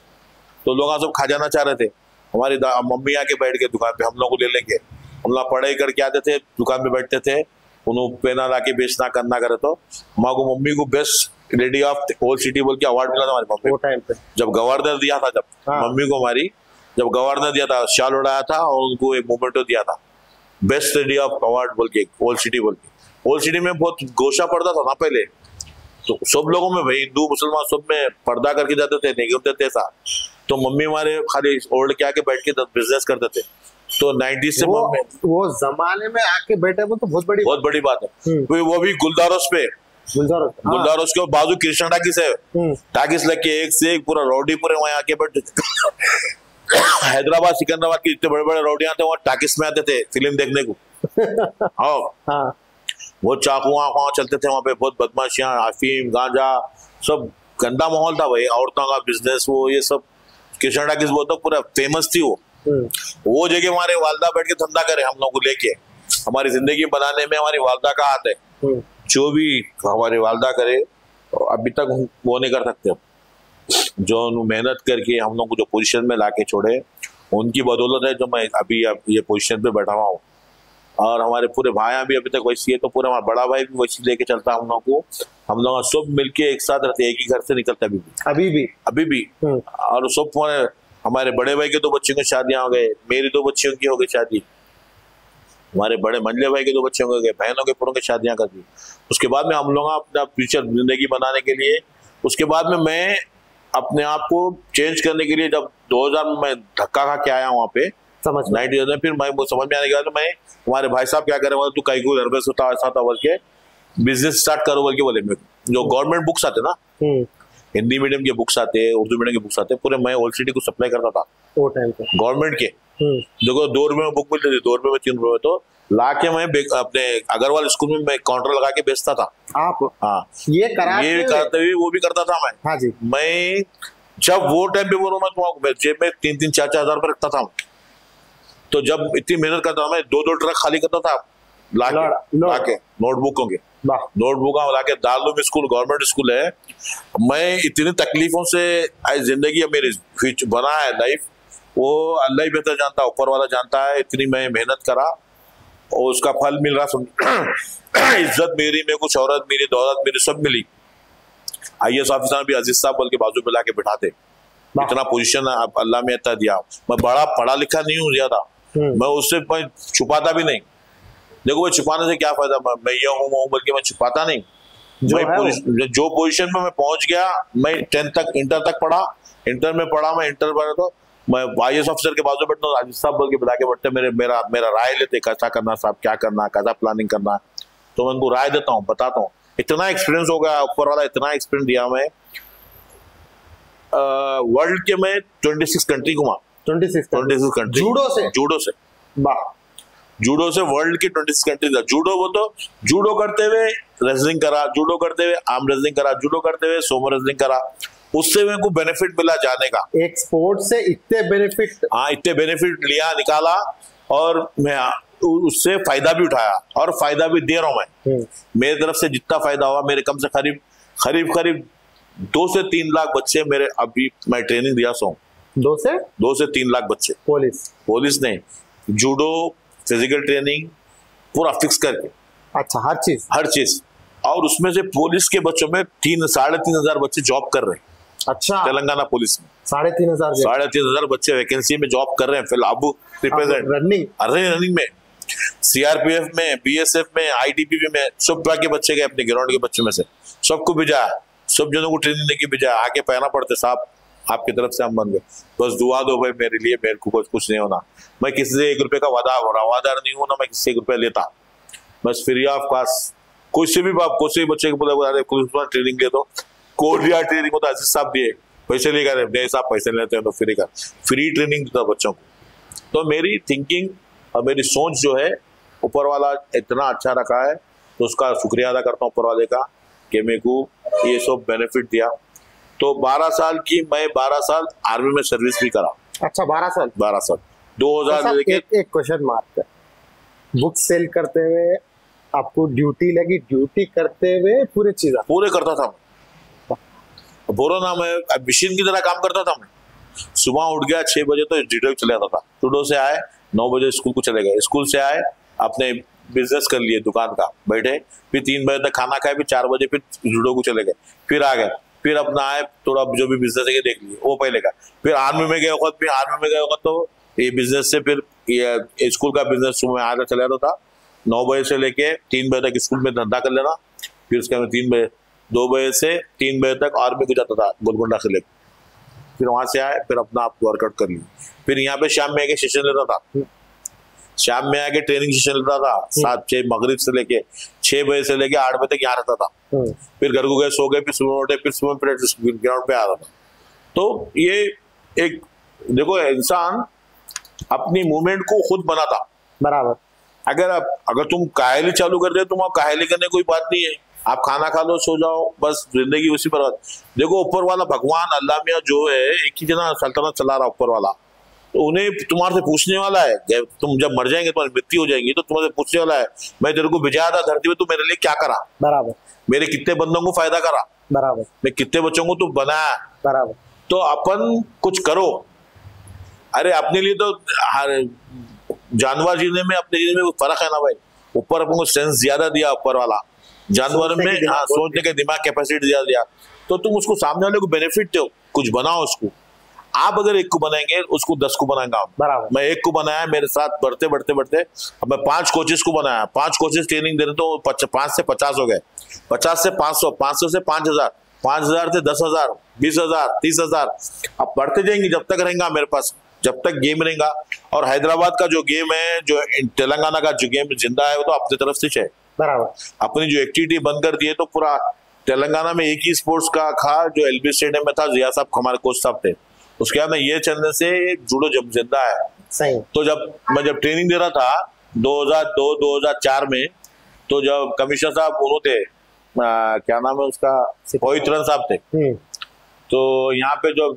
तो लोग सब खा जाना चाह रहे थे। हमारी मम्मी आके बैठ गए दुकान पे, हम लोग को ले लेंगे, हम लोग पढ़ाई करके आते थे दुकान पे बैठते थे, उन्होंने पेना ला के बेचना करना करे। तो मम्मी को best lady of old city बोल के अवार्ड मिला था हमारी मम्मी को टाइम पे, जब गवर्नर दिया था, जब मम्मी को हमारी जब गवर्नर दिया था शाल उड़ाया था और उनको एक मोमेंटो दिया था बेस्ट लेडी ऑफ अवार्ड बोल के ओल्ड सिटी बोल के। ओल्ड सिटी में बहुत गोशा पड़ता था ना पहले, तो सब लोगों में भाई हिंदू मुसलमान सब में पर्दा करके जाते थे, नहीं होते थे ऐसा। तो मम्मी हमारे खाली ओल्ड के आके बैठ के बिजनेस करते थे। तो 90s से वो जमाने में आके बैठे वो तो बहुत बड़ी बात है। वो भी गुलदारोस पे, गुलदारोस के बाजू कृष्णा टाकिस है, टाकिस लेके एक से एक पूरा रौडी पूरे वहां आके बैठते थे। हैदराबाद सिकंदराबाद के इतने बड़े बड़े रौडियां थे, वहाँ टाकिस में आते थे फिल्म देखने को। हाँ वो चाकू वहाँ चलते थे वहाँ पे, बहुत बदमाशियां, अफीम गांजा सब गंदा माहौल था भाई, औरतों का बिजनेस वो ये सब। कृष्णा टाकिस वो तो पूरा फेमस थी वो जगह हमारे वालदा बैठ के धंधा करे हम लोग को लेके, हमारी जिंदगी बनाने में हमारी वालदा का हाथ है। जो भी हमारी वालदा करे अभी तक वो नहीं कर सकते, जो मेहनत करके हम लोग को जो पोजीशन में लाके छोड़े उनकी बदौलत है जो मैं अभी ये पोजीशन पे बैठा हुआ हूँ। और हमारे पूरे भाइयां भी अभी तक वैसी है, तो पूरा हमारा बड़ा भाई भी वैसी लेके चलता हम लोग को, हम लोग सब मिलके एक साथ रहते, एक ही घर से निकलते अभी भी। और सब हमारे बड़े भाई के 2 बच्चों की शादियां हो गए, मेरी 2 बच्चियों की हो गई शादी, हमारे बड़े मंजले भाई के 2 बच्चे हो गए, बहनों के पूरों की शादियां कर दी। उसके बाद में हम लोग अपना फ्यूचर जिंदगी बनाने के लिए, उसके बाद में मैं अपने आप को चेंज करने के लिए जब 2000 में धक्का खा के आया वहाँ पे समझ 90 फिर मैं समझ में आने के बाद मैं हमारे भाई साहब क्या करे, तू कहीं को नर्वस होता ऐसा था बोल के बिजनेस स्टार्ट करो बोल के बोले। जो गवर्नमेंट बुक्स आते ना, हिंदी मीडियम के बुक्स आते, उर्दू मीडियम के बुक्स आते, पूरे मैं ओल्ड सिटी को सप्लाई करता था वो टाइम पे गवर्नमेंट के। देखो 2 रुपए में बुक मिलती थी, 2 रुपए में 3 रुपए में, तो लाके मैं अपने अग्रवाल स्कूल में मैं काउंटर लगा के बेचता था। आप हाँ ये करते हुए वो भी करता था मैं। हाँ जी। मैं जब वो टाइम पे बोलूँ मैं जेब में 3-3 4-4 हजार रुपए रखता था, तो जब इतनी मेहनत करता था मैं 2-2 ट्रक खाली करता था लाके नोटबुकों के, नोटबुक लाके दारुल स्कूल गवर्नमेंट स्कूल है। मैं इतनी तकलीफों से जिंदगी मेरी बना है लाइफ, वो अल्लाह ही बेहतर जानता है, ऊपर वाला जानता है। इतनी मैं मेहनत करा और उसका फल मिल रहा, इज्जत मेरी, मेरे को शौहरत मेरी, दौलत मेरी सब मिली। IAS ऑफिसर भी अजीज साहब बोल के बाजू पे लाके बिठाते, इतना पोजीशन अल्लाह में इतना दिया। मैं बड़ा पढ़ा लिखा नहीं हूँ ज्यादा, मैं उससे मैं छुपाता भी नहीं। देखो भाई छुपाने से क्या फायदा, मैं ये हूँ बोल के मैं छुपाता नहीं। जो पोजीशन में मैं पहुंच गया, मैं 10th तक इंटर तक पढ़ा, इंटर में पढ़ा, मैं इंटर पढ़ा तो मैं IAS ऑफिसर के बाजू बैठता हूँ, अजीज साहब बोल के बुला के बैठते, मेरा राय लेते कैसा करना साहब, क्या करना, कैसा प्लानिंग करना, तो मैं उनको राय देता हूँ, बताता हूँ। इतना एक्सपीरियंस हो गया, ऊपर वाला इतना एक्सपीरियंस दिया। मैं वर्ल्ड के मैं 26 कंट्री घुमा, 26 कंट्री जूडो से वर्ल्ड के 26 कंट्री था। जूडो वो तो जूडो करते हुए रेसलिंग करा, जूडो करते हुए आर्म रेसलिंग करा, जूडो करते हुए सोमो रेसलिंग करा, उससे मेरे को बेनिफिट मिला जाने का। एक स्पोर्ट से इतने बेनिफिट, हाँ इतने बेनिफिट लिया निकाला, और मैं उससे फायदा भी उठाया और फायदा भी दे रहा हूं मैं। मेरे तरफ से जितना फायदा हुआ, मेरे कम से करीब 2 से 3 लाख बच्चे मेरे अभी मैं ट्रेनिंग दिया सो 2 से 3 लाख बच्चे। पुलिस नहीं, जूडो, फिजिकल ट्रेनिंग पूरा फिक्स करके, अच्छा हर चीज। और उसमें से पुलिस के बच्चों में 3,500 बच्चे जॉब कर रहे हैं। अच्छा, तेलंगाना पुलिस में 3,500 बच्चे वैकेंसी में जॉब कर रहे हैं फिलहाल। अब रिप्रेजेंट रनिंग में, CRPF में, BSF में, ITBP में, सब के बच्चे गए अपने ग्राउंड के बच्चों में से, सबको भेजा, सब जनों को ट्रेनिंग देके भेजा। आके पहना पड़ते साहब आपकी तरफ से हम बन गए, बस दुआ दो भाई मेरे लिए, मेरे को कुछ नहीं होना। मैं किसी से 1 रुपए का वादादार नहीं हूं ना, मैं किसी से 1 रुपया लेता। बस फ्री ऑफ कॉस्ट कोई से भी बच्चे को ट्रेनिंग दे दो, कोरिया ट्रेनिंग होता है साहब दिए पैसे लेकर, नहीं साहब पैसे लेते हैं तो फ्री का फ्री ट्रेनिंग देता बच्चों को। तो मेरी थिंकिंग और मेरी सोच जो है ऊपर वाला इतना अच्छा रखा है, तो उसका शुक्रिया अदा करता हूँ ऊपर वाले का कि मेरे को ये सब बेनिफिट दिया। तो 12 साल की मैं 12 साल आर्मी में सर्विस भी करा। अच्छा 12 साल 2000 एक क्वेश्चन मार्क है, बुक सेल करते हुए आपको ड्यूटी लगी, ड्यूटी करते हुए पूरे करता था बोरो ना, मैं मशीन की तरह काम करता था। मैं सुबह उठ गया 6 बजे तो जुडो चले जाता था, जुडो से आए 9 बजे स्कूल को चले गए, स्कूल से आए अपने बिजनेस कर लिए दुकान का, बैठे फिर 3 बजे तक खाना खाए, फिर 4 बजे फिर जुडो को चले गए, फिर आ गए, फिर अपना आए थोड़ा जो भी बिजनेस है देख लिए वो पहले का, फिर आर्मी में गए वक्त, फिर आर्मी में गए वक्त तो ये बिजनेस से फिर ये स्कूल का बिजनेस सुबह आगे चला जाता था, 9 बजे से लेके 3 बजे तक स्कूल में धंधा कर लेना, फिर उसके बाद 2 बजे से 3 बजे तक आर्मी को जाता था गोलकुंडा से लेकर, फिर वहां से आए फिर अपना आप वर्कआउट कर लिया, फिर यहाँ पे शाम में आके सेशन लेता था, शाम में आके ट्रेनिंग सेशन लेता था 7-6 मगरिब से लेके 6 बजे से लेके 8 बजे तक यहाँ रहता था, फिर घर को गए सो गए, फिर सुबह उठे, फिर सुबह प्रैक्टिस ग्राउंड पे आ रहा था। तो ये एक देखो इंसान अपनी मूवमेंट को खुद बनाता बराबर। अगर तुम काहली चालू कर रहे हो, तुम आप काहली करने कोई बात नहीं है, आप खाना खा लो सो जाओ बस, जिंदगी उसी पर। देखो ऊपर वाला भगवान अल्लाह मियाँ जो है एक ही जना सल्तनत चला रहा ऊपर वाला, तो उन्हें तुम्हारे से पूछने वाला है, तुम जब मर जाएंगे तुम्हारी मृत्यु हो जाएगी तो तुम्हारे पूछने वाला है, मैं तेरे को भिजाया था धरती में, तू मेरे लिए क्या करा बराबर, मेरे कितने बंदों को फायदा करा बराबर, मैं कितने बच्चों को तू बनाया बराबर। तो अपन कुछ करो। अरे अपने लिए तो जानवर जीने में अपने जीने में फर्क है ना भाई, ऊपर अपन को सेंस ज्यादा दिया ऊपर वाला, जानवर में सोचने के दिमाग कैपेसिटी ज्यादा दिया, तो तुम उसको सामने वाले को बेनिफिट दो, कुछ बनाओ उसको। आप अगर एक को बनाएंगे उसको 10 को बनाएंगा। मैं एक को बनाया, मेरे साथ बढ़ते बढ़ते बढ़ते अब मैं 5 कोचेस को बनाया, 5 कोचेस ट्रेनिंग दे रहे तो 5 से 50 हो गए, 50 से 500, 500 से 5000, 5000 से 10,000, 20,000, 30,000, अब बढ़ते जाएंगे जब तक रहेगा मेरे पास, जब तक गेम रहेगा। और हैदराबाद का जो गेम है, जो तेलंगाना का जो गेम जिंदा है, वो तो अपनी तरफ से है बराबर। अपनी जो एक्टिविटी बंद कर दी है, तो पूरा तेलंगाना में एक ही स्पोर्ट्स का था जो एलबी स्टेडियम में था, जिया साहब हमारे कोच साहब थे, उसके बाद में ये चलने से जुड़ो जब जिंदा है। सही। तो मैं जब ट्रेनिंग दे रहा था 2002-2004 में, तो जब कमिश्नर साहब उन्होंने क्या नाम है उसका, पवित्रन साहब थे, तो यहाँ पे जो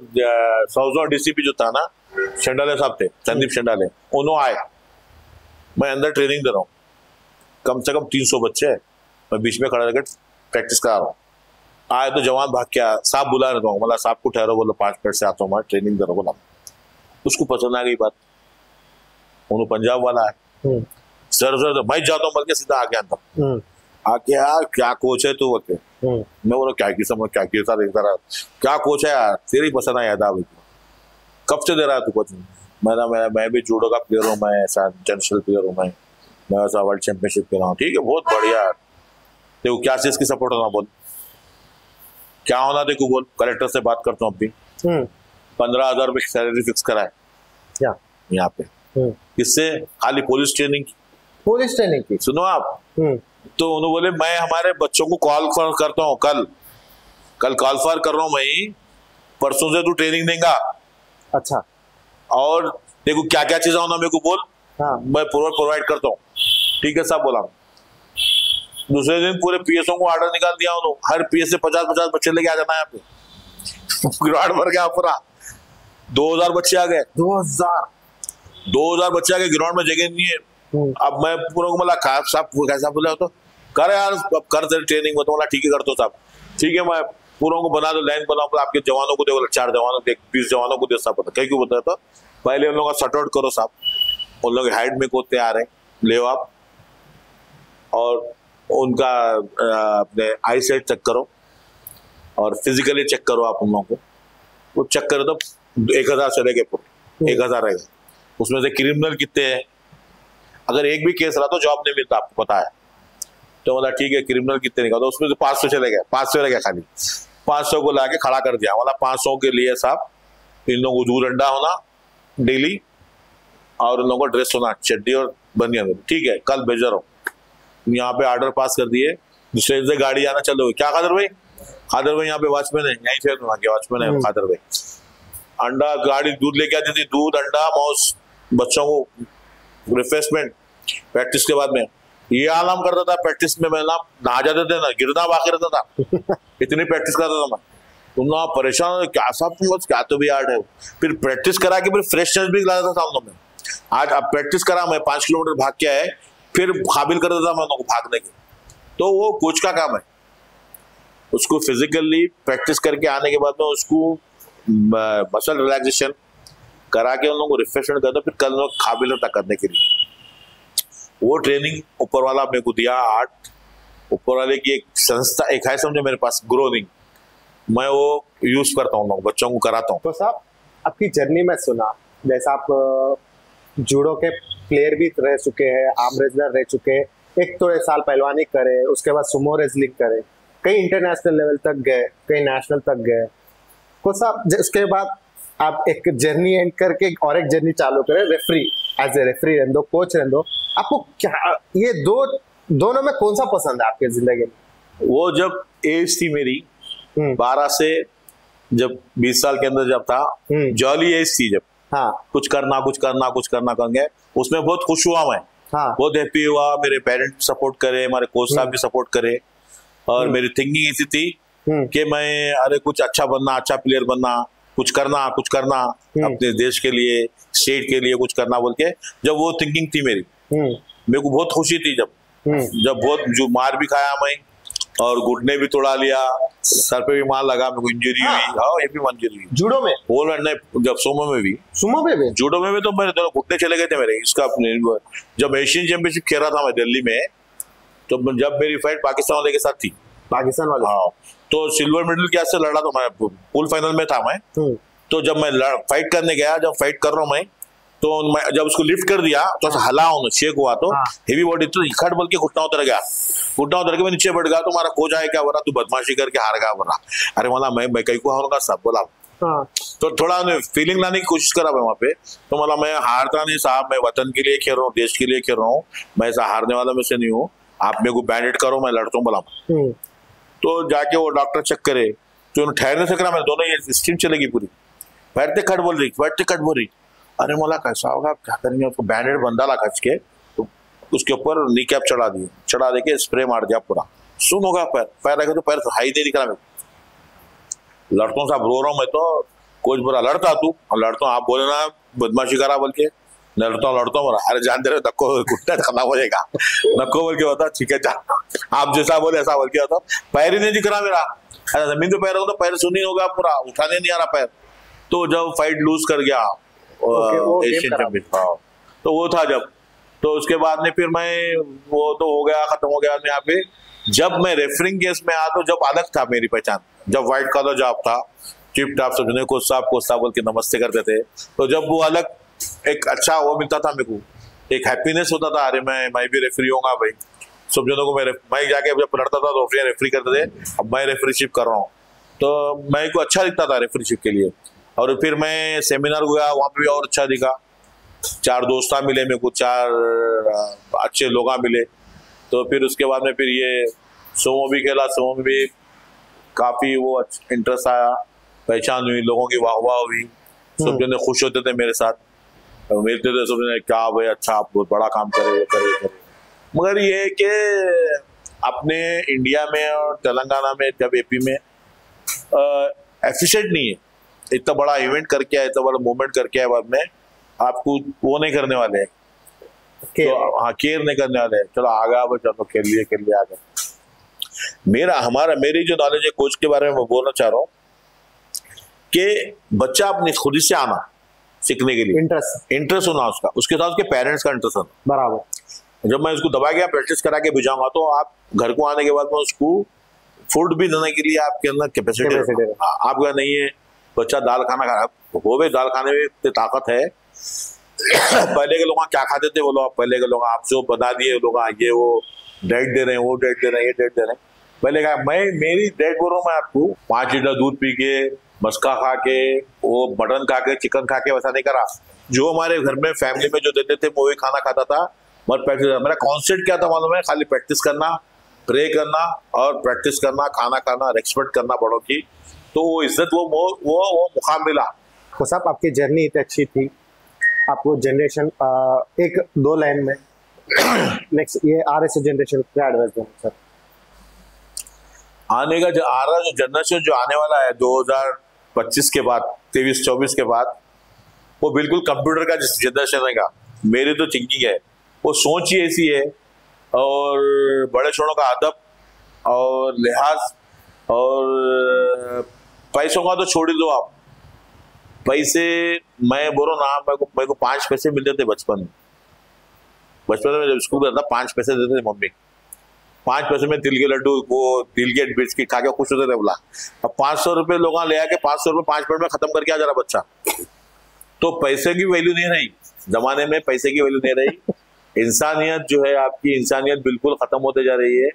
साउथ डीसीपी जो था ना, शेंडाले साहब थे, संदीप शेंडाले, उन्होंने आए, मैं अंदर ट्रेनिंग दे रहा हूँ, कम से कम 300 बच्चे हैं, मैं बीच में खड़ा रहकर प्रैक्टिस करा रहा हूँ। आए तो जवान भाग के आया, साहब बुला रहे थे, बोला साहब को ठहरो, बोलो 5 मिनट से आता हूँ, मैं ट्रेनिंग दे रहा हूँ। बोला उसको पसंद आ गई बात, उन्होंने पंजाब वाला है, सर मैं जाता हूँ, बल्कि सीधा आ गया अंदर, आके यार क्या कोच है तू बोलते, मैं बोला क्या की समझ, क्या की सर क्या कोच है यार, तेरी पसंद आया था, कब से दे रहा है तू कोच? मैं भी जूडो का प्लेयर हूँ, मैं ऐसा इंटरनेशनल प्लेयर हूँ, मैं ऐसा वर्ल्ड चैंपियनशिप खेला हूँ। ठीक है, बहुत बढ़िया यार, देखो क्या चीज की सपोर्ट होना, बोल क्या होना, देखो बोल, कलेक्टर से बात करता हूँ अभी, 15,000 रुपए सैलरी फिक्स करा है यहाँ पे, किससे? खाली पुलिस ट्रेनिंग की। सुनो आप, तो उन्होंने बोले मैं हमारे बच्चों को कॉल करता हूँ, कल कॉल फॉर कर रहा हूँ मैं, परसों से तू ट्रेनिंग देगा। अच्छा, और देखो क्या क्या चीजें होना मेरे को बोल, मैं प्रोवाइड करता हूँ। ठीक है साहब, बोला। दूसरे दिन पूरे पीएसओ को ऑर्डर निकाल दिया उन्होंने, हर पीएस से 50-50 बच्चे लेके आ जाना है यहाँ पे, ग्राउंड भर गया पूरा, 2000 बच्चे आ गए, 2000 बच्चे आ गए, ग्राउंड में जगह नहीं है। अब मैं पूरा को बोला साहब कैसा बोला, तो कर यार अब कर तेरी ट्रेनिंग में, तो बोला ठीक है कर दो साहब, ठीक है मैं पूरा को बना दो, लाइन बनाओ, आपके जवानों को दे, 4 जवानों को 20 जवानों को दे साहब, कहीं क्यों बताया था, पहले उन लोगों का सॉर्ट आउट करो साहब, उन लोग हाइट में को तैयार है, ले आप, और उनका अपने आई साइट चेक करो और फिजिकली चेक करो आप उन लोगों को, वो चेक करो तो 1000 चलेंगे, 1000 रहेगा, उसमें से क्रिमिनल कितने हैं, अगर एक भी केस रहा तो जॉब नहीं मिलता, आपको पता है, तो बोला ठीक है क्रिमिनल कितने निकाल, तो उसमें से 500 चले गए, 500 रह गया, खाली 500 को लाके खड़ा कर दिया, बोला 500 के लिए साहब इन लोगों को दूध अंडा होना डेली, और उन लोगों को ड्रेस होना, चड्डी और बनियान, ठीक है कल भेज रहा हूँ। यहाँ पे ऑर्डर पास कर दिए, दूसरे से गाड़ी आना चलो, क्या खादर भाई? खादर भाई यहाँ पे वॉचमैन है, यहीं से वहाँ के वॉचमैन है खादर भाई। अंडा गाड़ी दूध लेके आती थी, दूध अंडा माउस, बच्चों को रिफ्रेशमेंट प्रैक्टिस के बाद में। ये आराम करता था प्रैक्टिस में, मैं ना नहा जाते थे ना, गिरना बाकी रहता था इतनी प्रैक्टिस करता था मैं। तुम ना परेशान, क्या सब क्या तो भी आर्ट है। फिर प्रैक्टिस करा के फिर फ्रेशनेस भी लाता था सामने में। आज अब प्रैक्टिस करा, मैं 5 किलोमीटर भाग के आए, फिर काबिल करता था मैं उनको भागने के। तो वो कोच का काम है, उसको फिजिकली प्रैक्टिस करके आने के बाद में उसको मसल रिलैक्सेशन करा के उन लोगों को रिफ्रेशमेंट करता, फिर कल लोग काबिल होता करने के लिए। वो ट्रेनिंग ऊपर वाला मेरे को दिया, आर्ट ऊपर वाले की एक संस्था एक है समझो मेरे पास, ग्रोनिंग, मैं वो यूज करता हूँ, बच्चों को कराता हूँ। तो साहब आपकी जर्नी में सुना, जैसा आप जूडो के प्लेयर भी रह चुके हैं, आर्म रेसलर रह चुके हैं, एक थोड़े साल पहलवानी करे, उसके बाद सुमो रेसलिंग करे, कई इंटरनेशनल लेवल तक गए, कई नेशनल तक गए। तो साहब उसके बाद आप एक जर्नी एंड करके और एक जर्नी चालू करें, रेफरी, एज ए रेफरी रहने दो, कोच रहने दो। आपको क्या ये दोनों में कौन सा पसंद है आपके जिंदगी में? वो जब एज थी मेरी 12 से जब 20 साल के अंदर जब था, जॉली एज थी जब, हाँ, कुछ करना करेंगे, उसमें बहुत खुश हुआ मैं, हाँ, बहुत हैप्पी हुआ। मेरे पेरेंट्स सपोर्ट करे, हमारे कोच साहब भी सपोर्ट करे, और मेरी थिंकिंग ऐसी थी कि मैं अरे कुछ अच्छा बनना, अच्छा प्लेयर बनना, कुछ करना अपने देश के लिए, स्टेट के लिए कुछ करना बोल के जब वो थिंकिंग थी मेरी, मेरे को बहुत खुशी थी जब बहुत जो मार भी खाया मैं, और घुटने भी तोड़ा लिया, सर पे भी मार लगा, मेरे को इंजरी हुई। हाँ, ये भी इंजरी हुई जूडो में, जब सुमो में भी जूडो में भी तो मेरे दोनों घुटने चले गए थे मेरे। इसका जब एशियन चैंपियनशिप खेल रहा था मैं दिल्ली में, तो जब मेरी फाइट पाकिस्तान वाले के साथ थी, पाकिस्तान वाले, हाँ, तो सिल्वर मेडल के से लड़ा, तो मैं फुल फाइनल में था मैं। तो जब मैं फाइट करने गया, जब फाइट कर रहा हूँ मैं, तो मैं जब उसको लिफ्ट कर दिया तो हला शेक हुआ, तो हेवी बॉडी तो इखट बोल के घुटना उतर गया, मैं नीचे बैठ गया। तो हमारा कोच आया, क्या बोला, तू बदमाशी करके हार गया बोला। अरे बोला मैं कहीं को हारूंगा सब बोला। तो थोड़ा फीलिंग लाने की कोशिश करा मैं वहाँ पे, तो बोला मैं हारता नहीं साहब, मैं वतन के लिए खेल रहा हूँ, देश के लिए खेल रहा हूँ, मैं ऐसा हारने वाला में से नहीं हूँ, आप मेरे को बैंडेड करो, मैं लड़ता हूँ बोला। तो जाके वो डॉक्टर चेक करे, तो उन्हें ठहरने से करा, मेरे दोनों ये स्टीम चलेगी पूरी, बैठते कट बोल रही। अरे मोला कैसा होगा, क्या करेंगे, उसको बैंडेड बंदा ला खच के, तो उसके ऊपर नी कैप चढ़ा दे के स्प्रे मार दिया पूरा, सुन होगा पैर रखे, तो पैर हाई नहीं दिख रहा मेरे। लड़ता साहब रो रहा हूँ मैं, तो कोच बोला लड़ता तू, लड़ता हूँ, आप बोले ना बदमाशी करा बोल के, लड़ता हूँ बोला। अरे जान दे रहे नको, घुटना खत्म हो जाएगा, नको बोल के होता, ठीक है जा, आप जैसा बोले ऐसा बोल के होता। पैर ही नहीं दिख रहा मेरा, जमीन पे पैर होगा तो पैर सुनी होगा पूरा, उठाने नहीं आ रहा पैर। तो जब फाइट लूज कर गया एशियन चैंपियन, तो वो था जब, तो उसके बाद में फिर मैं वो तो हो गया, खत्म हो गया। यहाँ पे जब मैं रेफरिंग केस में आया, तो जब अलग था मेरी पहचान, जब व्हाइट कॉलर जॉब था, टिप टॉप सब कोच साहब बोल के नमस्ते करते थे, तो जब वो अलग एक अच्छा वो मिलता था मेरे को, एक हैप्पीनेस होता था, अरे मैं भी रेफरी होगा भाई। सब जनों को मैं जाके जब लड़ता था तो रेफरी करते थे, अब मैं रेफरीशिप कर रहा हूँ, तो मेरे को अच्छा दिखता था रेफरीशिप के लिए। और फिर मैं सेमिनार गया, वहाँ पे भी और अच्छा दिखा, 4 दोस्त मिले मेरे को, 4 अच्छे लोग मिले। तो फिर उसके बाद में फिर ये सोमो भी खेला, सोमो में भी काफी वो इंटरेस्ट आया, पहचान हुई, लोगों की वाह हुई, सब जने खुश होते थे मेरे साथ, मिलते थे सब जने, क्या भाई अच्छा आप बहुत बड़ा काम करे। मगर ये कि अपने इंडिया में और तेलंगाना में, जब एपी में एफिशिएंट नहीं है, इतना बड़ा इवेंट करके आए, इतना बड़ा मूवमेंट करके आए, बाद में आपको वो नहीं करने वाले हैं, तो हाँ केयर नहीं करने वाले हैं, चलो आगे चलो खेल लिए आगे। मेरी जो नॉलेज है कोच के बारे में, मैं बोलना चाह रहा हूँ कि बच्चा अपनी खुद से आना सीखने के लिए, इंटरेस्ट होना उसका, उसके साथ उसके पेरेंट्स का इंटरेस्ट होना बराबर। जब मैं उसको दबा गया प्रैक्टिस करा के भिजाऊंगा, तो आप घर को आने के बाद में उसको फूड भी देने के लिए आपके अंदर कैपेसिटी आपका नहीं है। बच्चा दाल खाना खा, वो भी दाल खाने में इतनी ताकत है। पहले के लोग क्या खाते थे, बोलो पहले के लोग, आप जो बता दिए लोग, ये वो डाइट दे रहे हैं, वो डाइट दे रहे हैं, ये डाइट दे रहे हैं। पहले कहा मेरी डाइट बोल रहा हूँ मैं आपको, 5 लीटर दूध पी के, मस्का खा के, वो मटन खा के, चिकन खा के, वैसा नहीं करा। जो हमारे घर में फैमिली में जो देते थे, वो ही खाना खाता था, मत प्रैक्टिस। मेरा कॉन्सेप्ट क्या था मालूम है? खाली प्रैक्टिस करना, प्रे करना और प्रैक्टिस करना, खाना खाना, रेस्पेक्ट करना बड़ों की, तो वो इज्जत वो मुकाम मिला। तो साहब आपकी जर्नी इतनी अच्छी थी, आपको जनरेशन एक दो लाइन में नेक्स्ट ये आ रहे जनरेशन क्या एडवाइस देंगे सर? आने का जो आ रहा जो जनरेशन जो आने वाला है 2025 के बाद, 23-24 के बाद, वो बिल्कुल कंप्यूटर का जनरेशन रहेगा। मेरी तो थिंकिंग है, वो सोच ही ऐसी है, और बड़े छोड़ों का अदब और लिहाज, और पैसों का तो छोड़ ही दो आप। पैसे मैं बोलो ना, मेरे को 5 पैसे मिलते थे बचपन में जब स्कूल करता 5 पैसे देते थे मम्मी। 5 पैसे में तिल के लड्डू, वो तिल के बिस्किट खा के खुश होते थे बोला। अब 500 रुपये लोग ले आके 500 रुपये 5 मिनट में खत्म करके आ जा रहा बच्चा। तो पैसे की वैल्यू नहीं रही जमाने में, पैसे की वैल्यू नहीं रही। इंसानियत जो है आपकी, इंसानियत बिल्कुल खत्म होते जा रही है।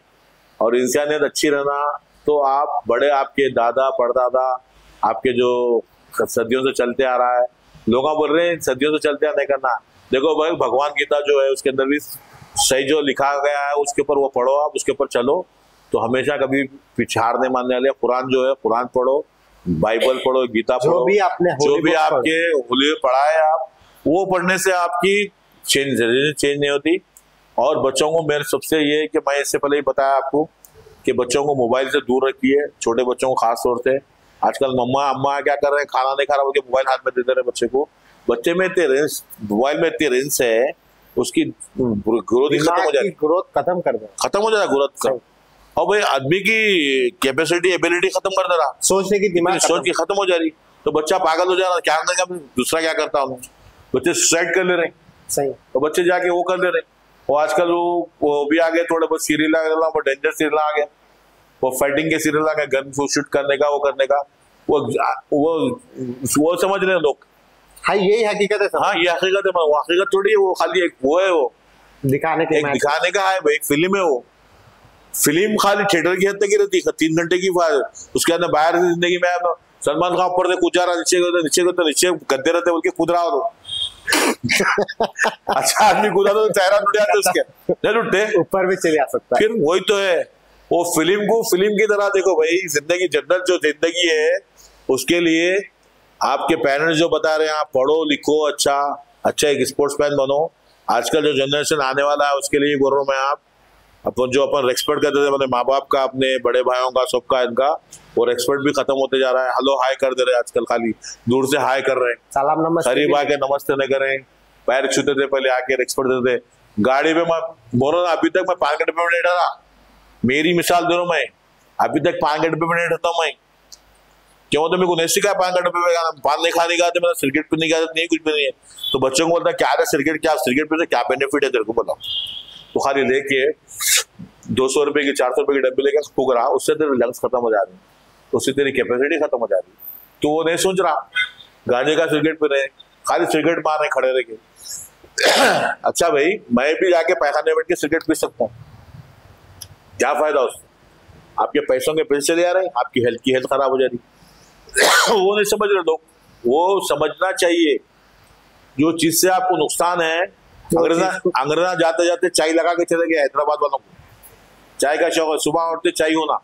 और इंसानियत अच्छी रहना तो आप बड़े, आपके दादा परदादा, आपके जो सदियों से चलते आ रहा है, लोग बोल रहे हैं सदियों से चलते आ नहीं करना। देखो भाई, भगवान गीता जो है उसके अंदर भी सही जो लिखा गया है उसके ऊपर वो पढ़ो, आप उसके ऊपर चलो तो हमेशा कभी पीछे हार नहीं मानने वाले। कुरान जो है, कुरान पढ़ो, बाइबल पढ़ो, गीता पढ़ो, जो भी आपके होली पढ़ा है आप, वो पढ़ने से आपकी चेंज नहीं होती। और बच्चों को मेरे सबसे ये है कि मैं इससे पहले ही बताया आपको कि बच्चों को मोबाइल से दूर रखिए, छोटे बच्चों को खास तौर से। आजकल मम्मा अम्मा क्या कर रहे हैं, खाना नहीं खा रहा बोल के मोबाइल हाथ में देते रहे बच्चे को। बच्चे में इतने रेंज, मोबाइल में इतनी रेंज है, उसकी ग्रोथ ही खत्म हो जाएगी, ग्रोथ खत्म हो जाएगा ग्रोथ का। और भाई आदमी की कैपेसिटी, एबिलिटी खत्म कर दे रहा, सोचने की दिमाग सोच की खत्म हो जा रही, तो बच्चा पागल हो जा रहा। क्या करना, दूसरा क्या करता हूँ, बच्चे सुसाइड कर ले रहे, सही, तो बच्चे जाके वो कर ले रहे। और आजकल वो भी आ गए, थोड़े बहुत सीरियल आ गया, वो डेंजर सीरियल आ गया, वो फाइटिंग के सीरियल आ गए, गन शूट करने का, वो करने का, वो समझ रहे हैं लोग। हाँ यही हकीकत है। हाँ ये हकीकत है, वो हकीकत थोड़ी है, वो खाली एक वो है, वो दिखाने का है, एक फिल्म है। वो फिल्म खाली थिएटर की हद तक ही रहती है, 3 घंटे की। उसके अंदर बाहर की जिंदगी में सलमान खान ऊपर से कूद जा रहा, नीचे गद्दे रहते बोल के कूद रहा हो। अच्छा आदमी कूदा तो चेहरा टूट जाते उसके, नहीं टूटते, ऊपर भी चले आ सकता है। फिर वही तो है, वो फिल्म को फिल्म की तरह देखो भाई। जिंदगी, जनरल जो जिंदगी है, उसके लिए आपके पेरेंट्स जो बता रहे हैं, आप पढ़ो लिखो, अच्छा एक स्पोर्ट्समैन बनो। आजकल जो जनरेशन आने वाला है उसके लिए बोल रहा हूँ मैं। आप अपन रेस्पेक्ट करते थे, मतलब माँ बाप का, अपने बड़े भाइयों का, सबका, इनका वो रेस्पेक्ट भी खत्म होते जा रहा है। हेलो हाय कर दे रहे हैं आजकल, खाली दूर से हाय कर रहे हैं, सलाम नमस्ते, करीब आके नमस्ते न करें, पैर छूते थे पहले, आके रेस्पेक्ट देते थे। गाड़ी में मैं बोल रहा अभी तक मैं 5 घंटे में नहीं डरा, मेरी मिसाल दे रहा हूँ मैं, अभी तक 5 घंटे में नहीं डरता मैं। क्यों? तो मेरे को नहीं सिखाया 5 घंटे में पान नहीं खाने का, मेरा सिगरेट पीने की आदत नहीं, कुछ भी नहीं है। तो बच्चों को बोलता है क्या है सिगरेट, क्या सिगरेट पीने से क्या बेनिफिट है तेरे को बताओ। तो खाली लेके 200 रुपए की 400 रुपए की डब्बी लेकर फूक रहा, उससे तेरे लंग्स खत्म हो जा रही, उससे तेरी कैपेसिटी खत्म हो जा रही। तो वो नहीं सोच रहा, गांजे का सिगरेट पी रहे, खाली सिगरेट मार रहे खड़े रह के। अच्छा भाई, मैं भी जाके पैखाने बैठ के सिगरेट पी सकता हूँ, क्या फायदा उससे? आपके पैसों के पैसे चले आ रहे हैं, आपकी हेल्थ खराब हो जा रही। वो नहीं समझ रहे लोग। वो समझना चाहिए जो चीज से आपको नुकसान है। अंग्रेजा जाते जाते चाय लगा के चले गए हैदराबाद वालों को, चाय का शौक है, सुबह उठते चाय होना,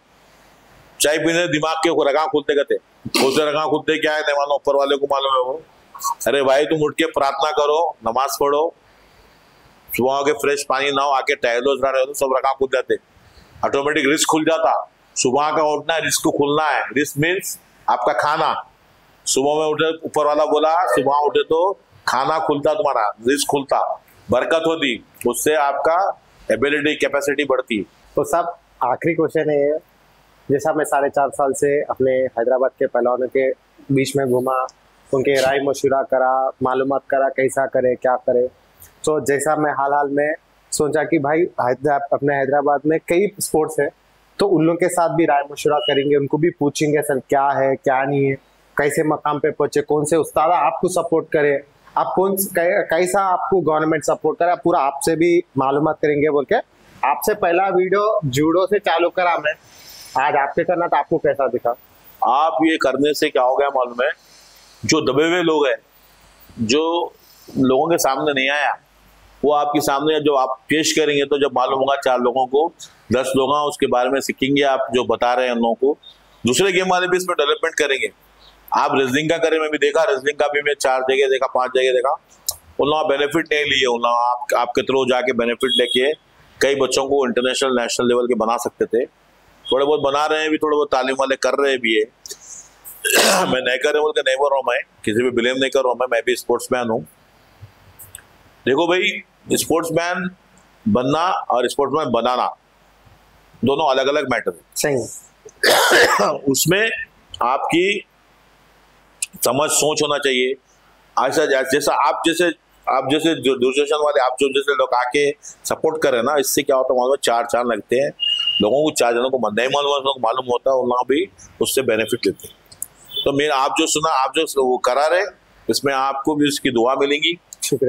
चाय पीने दिमाग के रगा खुलते गए, उसे रगा खुलते क्या है नहीं मानो, ऊपर वाले को मालूम है वो। अरे भाई तुम उठ के प्रार्थना करो, नमाज पढ़ो, सुबह आके फ्रेश पानी नहाओ, आके टहलो, सब रगा खुल जाते, ऑटोमेटिक रिस्क खुल जाता। सुबह का उठना है, रिस्क खुलना है। रिस्क मीन्स आपका खाना, सुबह में उठे, ऊपर वाला बोला सुबह उठे तो खाना खुलता, तुम्हारा रिस्क खुलता, बरकत होती, उससे आपका एबिलिटी, कैपेसिटी बढ़ती। तो सब आखिरी क्वेश्चन है, जैसा मैं 4.5 साल से अपने हैदराबाद के पहलवानों के बीच में घूमा, उनके राय मशुरा करा, मालूमात करा कैसा करे क्या करे, तो जैसा मैं हाल में सोचा कि भाई अपने हैदराबाद में कई स्पोर्ट्स है, तो उन लोगों के साथ भी राय मशुरा करेंगे, उनको भी पूछेंगे सर क्या है क्या नहीं है, कैसे मकाम पे पहुंचे, कौन से उस्ताद आपको सपोर्ट करे, आप कैसा आपको गवर्नमेंट सपोर्ट करे, पूरा आपसे भी मालूमात करेंगे बोल के आपसे पहला वीडियो जूडो से चालू करा मैं, आज आपसे करना, तो आपको कैसा दिखा? आप ये करने से क्या हो गया मालूम है, जो दबे हुए लोग हैं, जो लोगों के सामने नहीं आया, वो आपके सामने जो आप पेश करेंगे तो जब मालूम होगा 4 लोगों को, 10 लोग उसके बारे में सीखेंगे आप जो बता रहे हैं उन लोगों को। दूसरे गेम वाले भी इसमें डेवलपमेंट करेंगे। आप रेसलिंग का करें, मैं भी देखा रेसलिंग का भी, मैं 4 जगह देखा, 5 जगह देखा, उन लोगों बेनिफिट नहीं लिए। उन लोग आपके थ्रू जाके बेनिफिट लेके कई बच्चों को इंटरनेशनल नेशनल लेवल के बना सकते थे। थोड़े बहुत बना रहे हैं भी, थोड़े बहुत तालीम वाले कर रहे भी है। मैं नहीं कर रहे बोल के नहीं बोल रहा हूँ, मैं किसी भी ब्लेम नहीं कर रहा हूँ। मैं भी स्पोर्ट्समैन हूँ। देखो भाई, स्पोर्ट्समैन बनना और स्पोर्ट्समैन बनाना दोनों अलग अलग मैटर है। सही। उसमें आपकी समझ सोच होना चाहिए। ऐसा जैसा आप जैसे जो दूरदर्शन वाले आप जो जैसे लोग आके सपोर्ट कर रहे हैं ना, इससे क्या होता है मालूम है, 4 लगते हैं लोगों को, 4 जनों को नहीं मालूम होता है, उन लोग भी उससे बेनिफिट लेते हैं। तो मेरा आप जो सुना, आप जो वो करा रहे, इसमें आपको भी उसकी दुआ मिलेंगी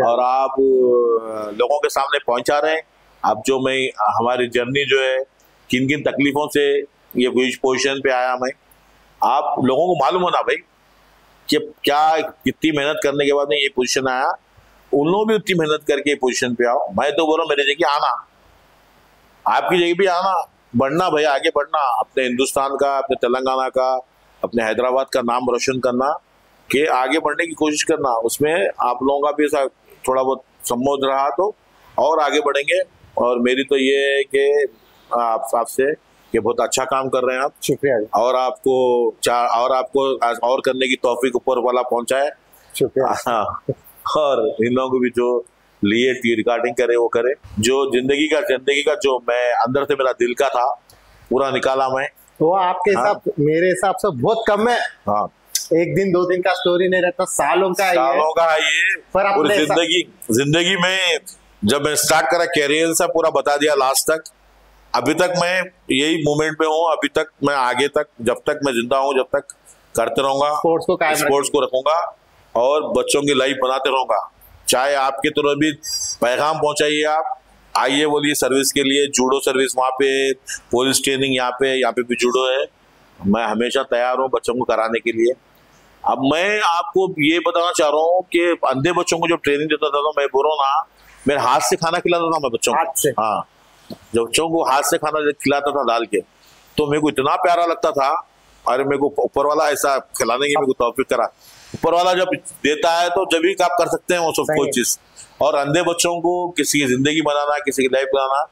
और आप लोगों के सामने पहुंचा रहे हैं। आप जो मैं हमारी जर्नी जो है, किन किन तकलीफों से ये पोजीशन पे आया मैं, आप लोगों को मालूम होना भाई कि क्या कितनी मेहनत करने के बाद में ये पोजीशन आया। उन लोग भी उतनी मेहनत करके ये पोजीशन पे आओ। मैं तो बोल रहा हूँ मेरी जगह आना, आपकी जगह भी आना, बढ़ना भाई, आगे बढ़ना, अपने हिंदुस्तान का, अपने तेलंगाना का, अपने हैदराबाद का नाम रोशन करना, कि आगे बढ़ने की कोशिश करना। उसमें आप लोगों का भी ऐसा थोड़ा बहुत सम्मोद रहा तो और आगे बढ़ेंगे। और मेरी तो ये है कि आपसे कि बहुत अच्छा काम कर रहे हैं आप, शुक्रिया। और आपको और करने की तौफीक ऊपर वाला पहुंचाए, शुक्रिया। और इन लोगों को भी जो लिए रिकॉर्डिंग करे वो करे, जो जिंदगी का जो मैं अंदर से मेरा दिल का था पूरा निकाला मैं। वो आपके हिसाब, मेरे हिसाब से बहुत कम है। हाँ, 1 दिन 2 दिन का स्टोरी नहीं रहता, सालों का ये पूरी जिंदगी में जब मैं स्टार्ट करा कैरियर से पूरा बता दिया लास्ट तक। अभी तक मैं यही मोमेंट पे हूँ, अभी तक मैं आगे तक, जब तक मैं जिंदा हूँ, जब तक करते रहूंगा, स्पोर्ट्स को रखूंगा और बच्चों की लाइफ बनाते रहूंगा। चाहे आपके तरफ भी पैगाम पहुंचाइए, आप आइए, बोलिए सर्विस के लिए, जूडो सर्विस वहाँ पे, पुलिस ट्रेनिंग यहाँ पे भी जूडो है। मैं हमेशा तैयार हूँ बच्चों को कराने के लिए। अब मैं आपको ये बताना चाह रहा हूँ कि अंधे बच्चों को जब ट्रेनिंग देता था, मैं बोल रहा हूँ ना, मेरे हाथ से खाना खिलाता था मैं बच्चों को। हाँ, जब बच्चों को हाथ से खाना खिलाता था डाल के, तो मेरे को इतना प्यारा लगता था। अरे मेरे को ऊपर वाला ऐसा खिलाने की मेरे को तौफीक करा। ऊपर वाला जब देता है तो जब भी आप कर सकते हैं वो सब कोई चीज। और अंधे बच्चों को किसी की जिंदगी बनाना, किसी की लाइफ बनाना,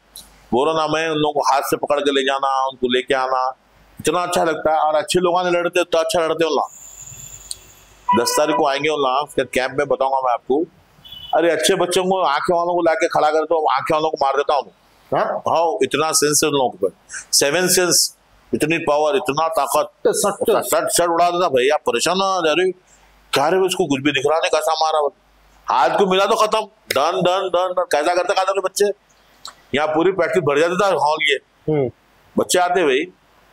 बोलो ना, मैं उन लोगों को हाथ से पकड़ के ले जाना, उनको लेके आना, इतना अच्छा लगता है। और अच्छे लोगों ने लड़ते तो अच्छा लड़ते हो ना। 10 तारीख को आएंगे फिर कैंप में बताऊंगा मैं आपको। अरे अच्छे बच्चों को, आंखें वालों को लाके खड़ा करता हूँ, आंखें वालों को मार देता हूँ। हाँ, इतना सेंस है उन लोगों पर, 7 सेंस, इतनी पावर, इतना ताकत, सट उड़ा देता भाई। आप परेशान हो, अरे क्या रे उसको कुछ भी दिख रहा नहीं, कैसा मारा, हाथ को मिला तो खत्म, डन डन डन डन, कैसा करते खाते बच्चे। यहाँ पूरी प्रैक्टिस बढ़ जाती था हॉल ये। बच्चे आते भाई,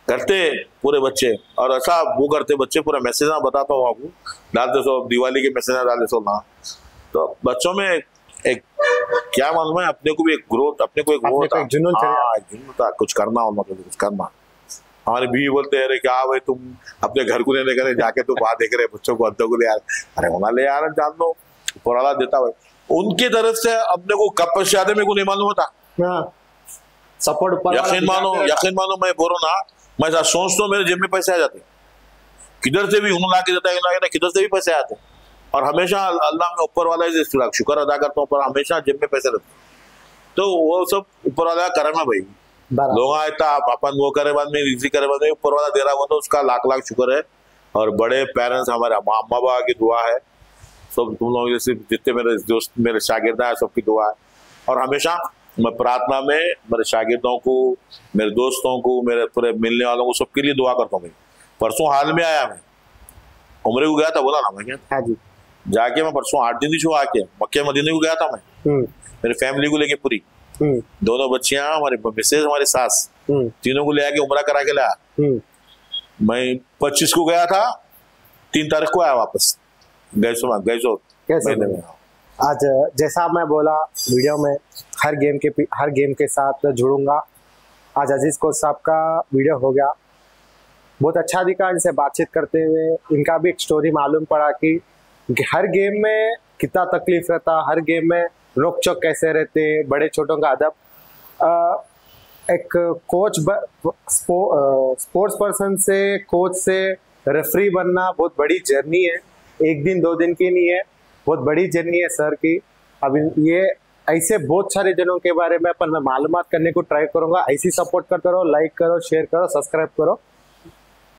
करते पूरे बच्चे, और ऐसा वो करते बच्चे, पूरा मैसेज ना बताता हूँ आपको, डालते सो दिवाली के मैसेज डालते सो ना। तो बच्चों में एक क्या मालूम है, अपने को भी एक ग्रोथ, अपने को एक वो था, जुनून था, कुछ करना हो, मतलब कुछ करना। हमारे बीवी बोलते हैं, अरे क्या भाई तुम अपने घर को लेने गए, जाके तुम वहां देख रहे बच्चों को, अंधों को ले यार, अरे होना ले यार, जान लो पुराना देता भाई। उनकी तरफ से अपने को कब पश्चात मेरे को नहीं मालूम होता। सपोर्ट यकीन मानो मैं बोल रहा ना, मैं सोच तो मेरे जेब में पैसे आ जाते, किधर से भी उन्होंने ला के देता है, किधर से भी पैसे आते। और हमेशा अल्लाह में ऊपर वाला शुक्र अदा करता हूँ, पर हमेशा जेब में पैसे रहते। तो वो सब ऊपर वाला करम है भाई। लोग आता अपन वो करे बाद में, इजी करे बाद में, ऊपर वाला दे रहा हो तो उसका लाख लाख शुक्र है। और बड़े पेरेंट्स, हमारे अम्मा बाबा की दुआ है, सब तुम लोग जैसे जितने मेरे दोस्त, मेरे शागिर्द है, सबकी दुआ है। और हमेशा मैं प्रार्थना में मेरे शागिर्दों को, मेरे दोस्तों को, मेरे पूरे मिलने वालों को, सबके लिए दुआ करता हूँ। परसों हाल में आया, मैं उम्र को गया था, बोला ना मैं क्या, हाँ जी, जाके मैं परसों 8 दिन ही छुआ आके मक्के मदीने को गया था मैं, मेरी फैमिली को लेके पूरी, दोनों बच्चियां, हमारे मिसेज, हमारी सास, तीनों को ले आके उम्रा करा के लाया। मैं 25 को गया था, 3 तारीख को आया वापस। आज जैसा मैं बोला वीडियो में, हर गेम के साथ जुड़ूंगा। आज अजीज कोच साहब का वीडियो हो गया, बहुत अच्छा दिखा इनसे बातचीत करते हुए। इनका भी एक स्टोरी मालूम पड़ा कि हर गेम में कितना तकलीफ रहता, हर गेम में नोक चोक कैसे रहते, बड़े छोटों का अदब। एक कोच स्पोर्ट्स पर्सन से कोच से रेफरी बनना बहुत बड़ी जर्नी है, एक दिन 2 दिन की नहीं है, बहुत बड़ी जर्नी है सर की। अब ये ऐसे बहुत सारे जनों के बारे में अपन मालूमात करने को ट्राई करूंगा। ऐसी सपोर्ट करते रहो, लाइक करो, शेयर करो, सब्सक्राइब करो।